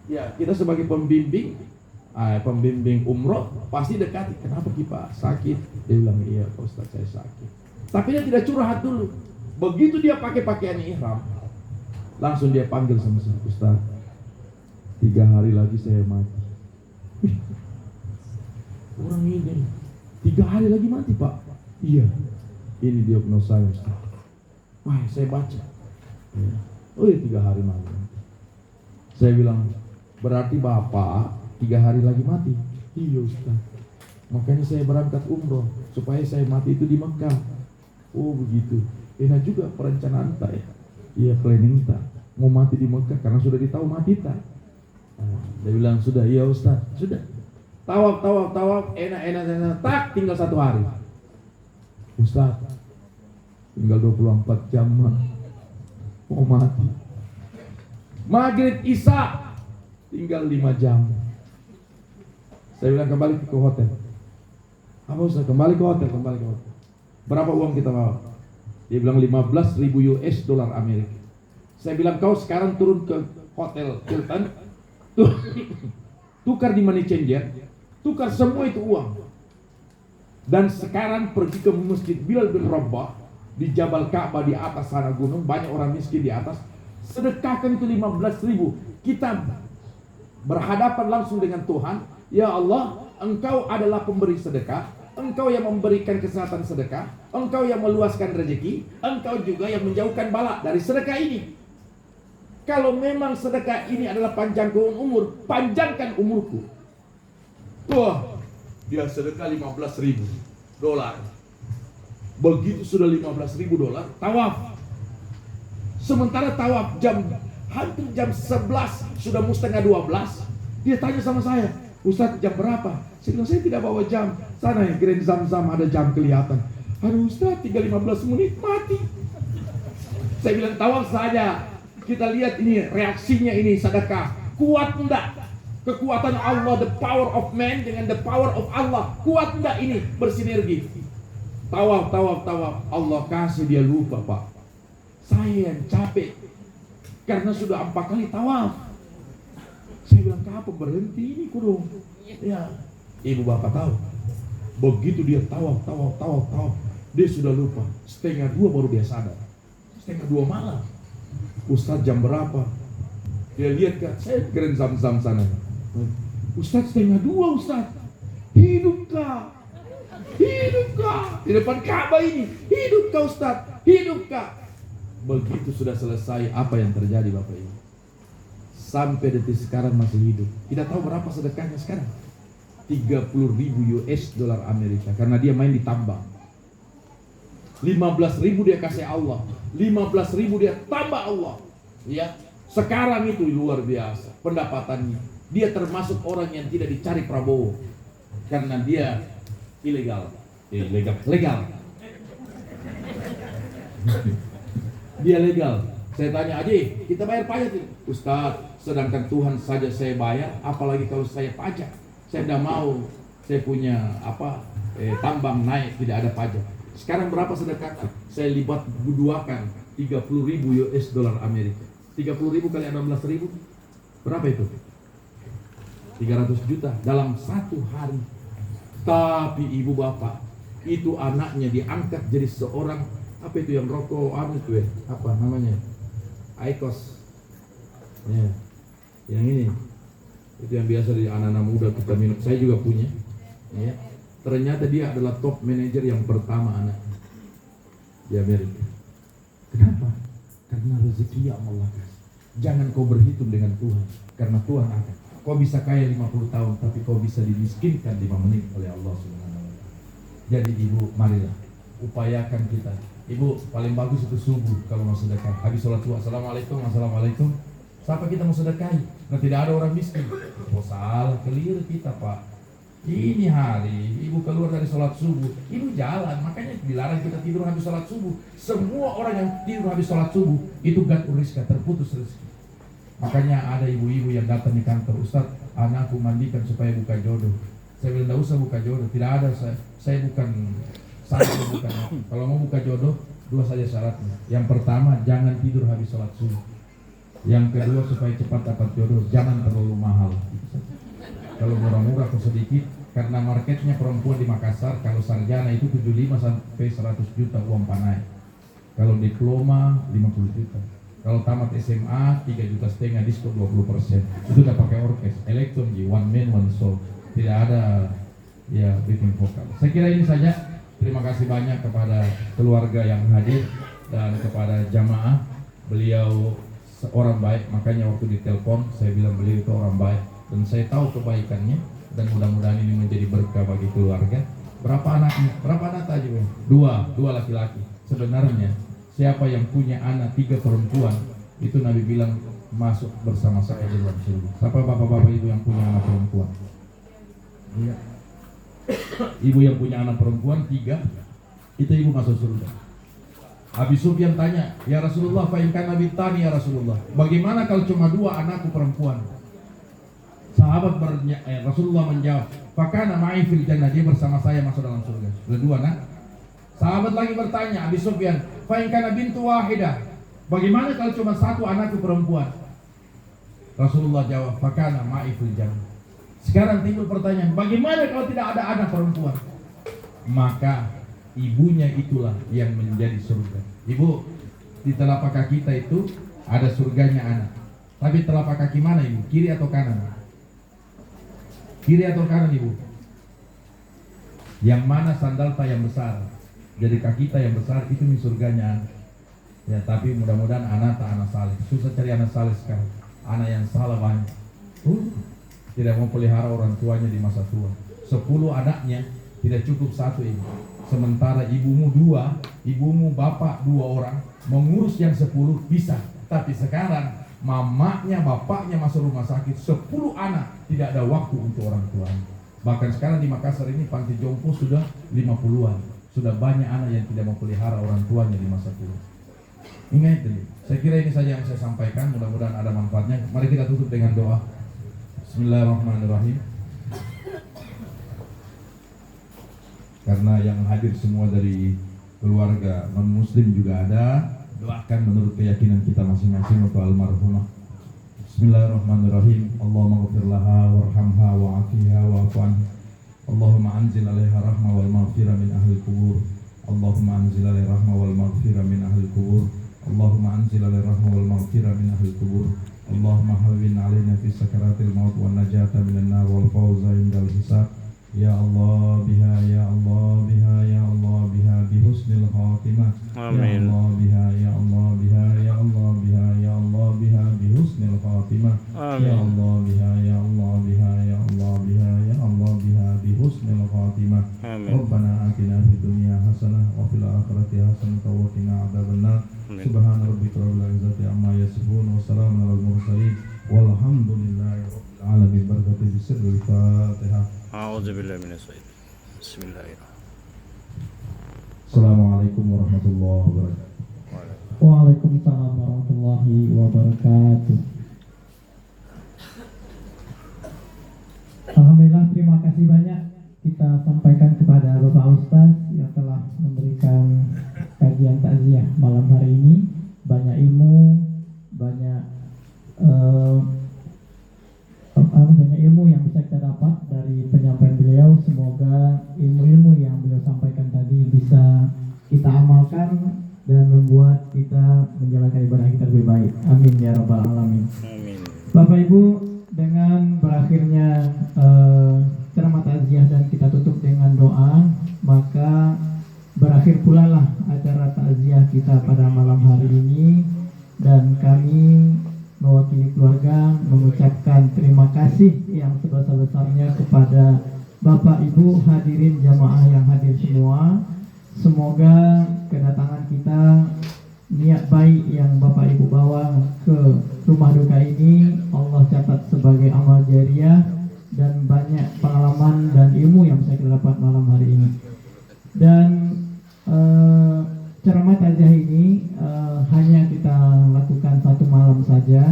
Ya, kita sebagai pembimbing umroh pasti dekati. Kenapa Pak? Sakit? Dia bilang, iya Pak Ustaz saya sakit. Tapi dia tidak curhat dulu. Begitu dia pakai pakaian ihram, langsung dia panggil sama saya, Ustaz, 3 hari lagi saya mati. Orang ini 3 hari lagi mati Pak? Iya. Ini diagnosa Ustaz. Wah, saya baca. Ya. Oh ya 3 hari mati. Saya bilang, berarti Bapak 3 hari lagi mati? Iya Ustaz. Makanya saya berangkat umroh supaya saya mati itu di Mekah. Oh begitu. Enak juga perencanaan tak ya? Iya, planning tak. Mau mati di Mekah karena sudah ditahu mati tak. Dia bilang sudah, iya Ustaz, sudah. Tawaf, enak, tak, tinggal 1 hari. Ustaz, tinggal 24 jam mau mati. Maghrib Isya tinggal 5 jam. Saya bilang kembali ke hotel. Apa Ustaz? Kembali ke hotel. Berapa uang kita bawa? Dia bilang 15.000 US dollar Amerika. Saya bilang kau sekarang turun ke hotel Hilton, tukar di money changer, tukar semua itu uang. Dan sekarang pergi ke masjid Bilal bin Rabah di Jabal Ka'bah, di atas sana gunung, banyak orang miskin di atas. Sedekahkan itu 15.000. Kita berhadapan langsung dengan Tuhan. Ya Allah, Engkau adalah pemberi sedekah, Engkau yang memberikan kesehatan sedekah, Engkau yang meluaskan rezeki, Engkau juga yang menjauhkan bala dari sedekah ini. Kalau memang sedekah ini adalah panjangkan umur, panjangkan umurku. Wah, dia sedekah $15.000. Begitu sudah $15.000, tawaf. Sementara tawaf hampir jam 11, sudah mau setengah 12. Dia tanya sama saya, Ustaz, jam berapa? Saya bilang, saya tidak bawa jam. Sana yang Grand Zam-Zam ada jam kelihatan. Aduh Ustaz, tinggal 15 menit mati. Saya bilang, tawaf saja. Kita lihat ini reaksinya, ini sedekah. Kuat enggak? Kekuatan Allah, the power of man dengan the power of Allah. Kuat enggak ini bersinergi? Tawaf. Allah kasih dia lupa, Pak. Saya yang capek karena sudah 4 kali tawaf. Saya bilang, kapan berhenti ini kurung? Ya, ibu bapak tahu. Begitu dia tawaf, dia sudah lupa. 1:30 baru dia sadar. 1:30 malam. Ustaz, jam berapa? Dia lihat kan, saya Grand Zam-Zam sana. Ustaz, 1:30 Ustaz. Hidupkah? Di depan Ka'bah ini. Hidupkah Ustaz? Hidupkah? Begitu sudah selesai, apa yang terjadi Bapak Ibu? Sampai detik sekarang masih hidup. Kita tahu berapa sedekahnya sekarang? $30.000 Amerika, karena dia main di tambang. 15.000 dia kasih Allah, 15.000 dia tambah Allah. Ya, sekarang itu luar biasa pendapatannya. Dia termasuk orang yang tidak dicari Prabowo karena dia legal. Dia legal. Saya tanya aja, kita bayar pajak. Ustaz, sedangkan Tuhan saja saya bayar, apalagi kalau saya pajak. Saya tidak mau, saya punya tambang naik tidak ada pajak. Sekarang berapa sedekah? Saya lipat duakan $30.000 Amerika. 30.000 kali 16.000 berapa itu? 300 juta dalam 1 hari. Tapi ibu bapak, itu anaknya diangkat jadi seorang apa itu yang rokok itu ya? Apa namanya? Aikos. Ya. Yang ini. Itu yang biasa di anak-anak muda kita minum. Saya juga punya. Ya. Ternyata dia adalah top manager yang pertama anaknya di Amerika. Kenapa? Karena rezeki yang Allah kasih. Jangan kau berhitung dengan Tuhan, karena Tuhan akan. Kau bisa kaya 50 tahun, tapi kau bisa dimiskinkan 5 menit oleh Allah Subhanahu wa Ta'ala. Jadi ibu, marilah upayakan kita. Ibu, paling bagus itu subuh kalau mau sedekah. Habis sholat subuh, assalamualaikum. Siapa kita mau sedekahi? Nah, tidak ada orang miskin. Oh salah, keliru kita Pak. Ini hari ibu keluar dari sholat subuh, ibu jalan, makanya dilarang kita tidur habis sholat subuh. Semua orang yang tidur habis sholat subuh itu gatul rizki, terputus rezeki. Makanya ada ibu-ibu yang datang di kantor, Ustaz, anakku mandikan supaya buka jodoh. Saya bilang, tidak usah buka jodoh, tidak ada, saya bukan. Kalau mau buka jodoh, 2 saja syaratnya. Yang pertama, jangan tidur habis sholat subuh. Yang kedua, supaya cepat dapat jodoh, jangan terlalu mahal. Kalau murah-murah atau sedikit, karena marketnya perempuan di Makassar, kalau sarjana itu 75 sampai 100 juta uang panai. Kalau diploma 50 juta. Kalau tamat SMA 3,5 juta, diskon 20%. Itu udah pakai orkes, elektron, one man one soul. Tidak ada ya backing vokal. Saya kira ini saja. Terima kasih banyak kepada keluarga yang hadir dan kepada jamaah. Beliau seorang baik, makanya waktu ditelepon saya bilang beliau itu orang baik. Dan saya tahu kebaikannya, dan mudah-mudahan ini menjadi berkah bagi keluarga. Berapa anaknya? Berapa anak aja? 2 laki-laki. Sebenarnya siapa yang punya anak 3 perempuan, itu Nabi bilang masuk bersama saya di dalam surga. Siapa bapak-bapak itu yang punya anak perempuan? Iya. Ibu yang punya anak perempuan 3, itu ibu masuk surga. Abi Sufyan tanya, ya Rasulullah, fa in kana bintani ya Rasulullah. Bagaimana kalau cuma 2 anakku perempuan? Sahabat Rasulullah menjawab, fakana ma'i fil jannah, dia bersama saya masuk dalam surga. Sudah 2 nak. Sahabat lagi bertanya, Abi Sufyan, fa in kana bintu wahidah, bagaimana kalau cuma 1 anakku perempuan? Rasulullah jawab, fakana ma'i fil jannah. Sekarang timbul pertanyaan, bagaimana kalau tidak ada anak perempuan? Maka ibunya itulah yang menjadi surga. Ibu, di telapak kaki kita itu ada surganya anak. Tapi telapak kaki mana ibu? Kiri atau kanan? Kiri atau kanan ibu? Yang mana sandal yang besar? Jadi kaki kita yang besar itu nih surganya anak. Ya, tapi mudah-mudahan anak saleh. Susah cari anak saleh sekarang. Anak yang salah banyak. Tidak mau pelihara orang tuanya di masa tua. 10 anaknya tidak cukup satu ibu. Sementara ibumu 2, ibumu bapak 2 orang, mengurus yang 10 bisa. Tapi sekarang mamanya, bapaknya masuk rumah sakit, 10 anak tidak ada waktu untuk orang tuanya. Bahkan sekarang di Makassar ini panti jompo sudah 50-an. Sudah banyak anak yang tidak mau pelihara orang tuanya di masa tua. Ingat ini, saya kira ini saja yang saya sampaikan. Mudah-mudahan ada manfaatnya. Mari kita tutup dengan doa. Bismillahirrahmanirrahim. Karena yang hadir semua dari keluarga non-muslim juga ada, doakan menurut keyakinan kita masing-masing untuk almarhumah. Bismillahirrahmanirrahim. Allahumma ghfir laha warhamha wa'afiha wa'fu anha. Allahumma anzil 'alaiha rahmah wal maghfirah min ahli kubur. Allahumma anzil 'alaiha rahmah wal maghfirah min ahli kubur. Allahumma anzil 'alaiha rahmah wal maghfirah min ahli kubur. Allahumma hawwin 'alaina fi sakaratil maut wan najata minan nar wal fawza indal hisab. Ya Allah biha ya Allah biha ya Allah biha bi husnil khatimah. Amin. Ya Allah biha ya Allah biha ya Allah biha ya Allah biha bi husnil khatimah. Amin. Ya Allah biha ya Allah biha ya Allah biha ya Allah biha bi husnil khatimah. Amin. Rabbana atina fid dunya hasanah wa fil akhirati hasanah wa qina adzabannar. Amin. Subhana rabbika rabbil izzati amma yasifun wa salamun alal mursalin walhamdulillahi rabbil alamin. Barakatuh bisirril Fatihah. A'udzubillahi minasyaitonir rajim. Bismillahirrahmanirrahim. Assalamualaikum warahmatullahi wabarakatuh. Waalaikumsalam warahmatullahi wabarakatuh. Alhamdulillah, terima kasih banyak kita sampaikan kepada Bapak Ustaz yang telah memberikan kajian takziah malam hari ini. Banyak ilmu, banyak ilmu yang bisa kita dapat dari penyampaian beliau. Semoga ilmu-ilmu yang beliau sampaikan tadi bisa kita amalkan dan membuat kita menjalankan ibadah kita lebih baik. Amin ya rabbal alamin. Amin. Bapak Ibu, dengan berakhirnya ceramah takziah dan kita tutup dengan doa, maka berakhir pula lah acara takziah kita pada malam hari ini, dan kami mewakili keluarga mengucapkan terima kasih yang sebesar-besarnya kepada Bapak Ibu hadirin jamaah yang hadir semua. Semoga kedatangan kita, niat baik yang Bapak Ibu bawa ke rumah duka ini, Allah catat sebagai amal jariah dan banyak pengalaman dan ilmu yang bisa kita dapat malam hari ini. Dan ceramah takziah ini hanya kita lakukan 1 malam saja,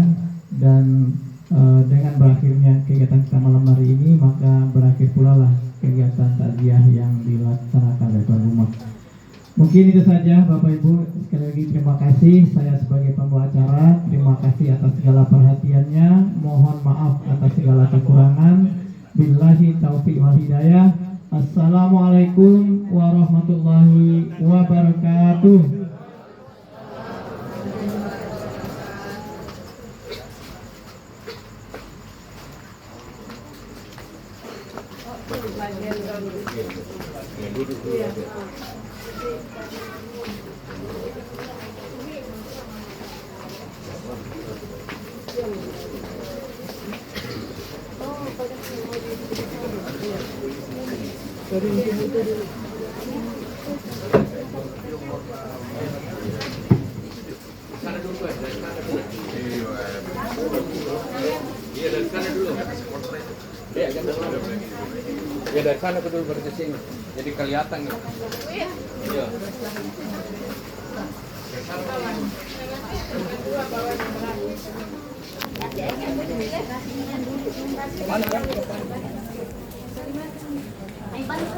dan dengan berakhirnya kegiatan kita malam hari ini, maka berakhir pula lah kegiatan takziah yang dilaksanakan oleh tuan rumah. Mungkin itu saja Bapak Ibu. Sekali lagi terima kasih. Saya sebagai pembawa acara terima kasih atas segala perhatiannya. Mohon maaf atas segala kekurangan. Billahi taufiq wal hidayah. Assalamualaikum warahmatullahi wabarakatuh. Ya dari sana ke dulu baru ke sini. Jadi kelihatan gitu. Iya. Mana kan?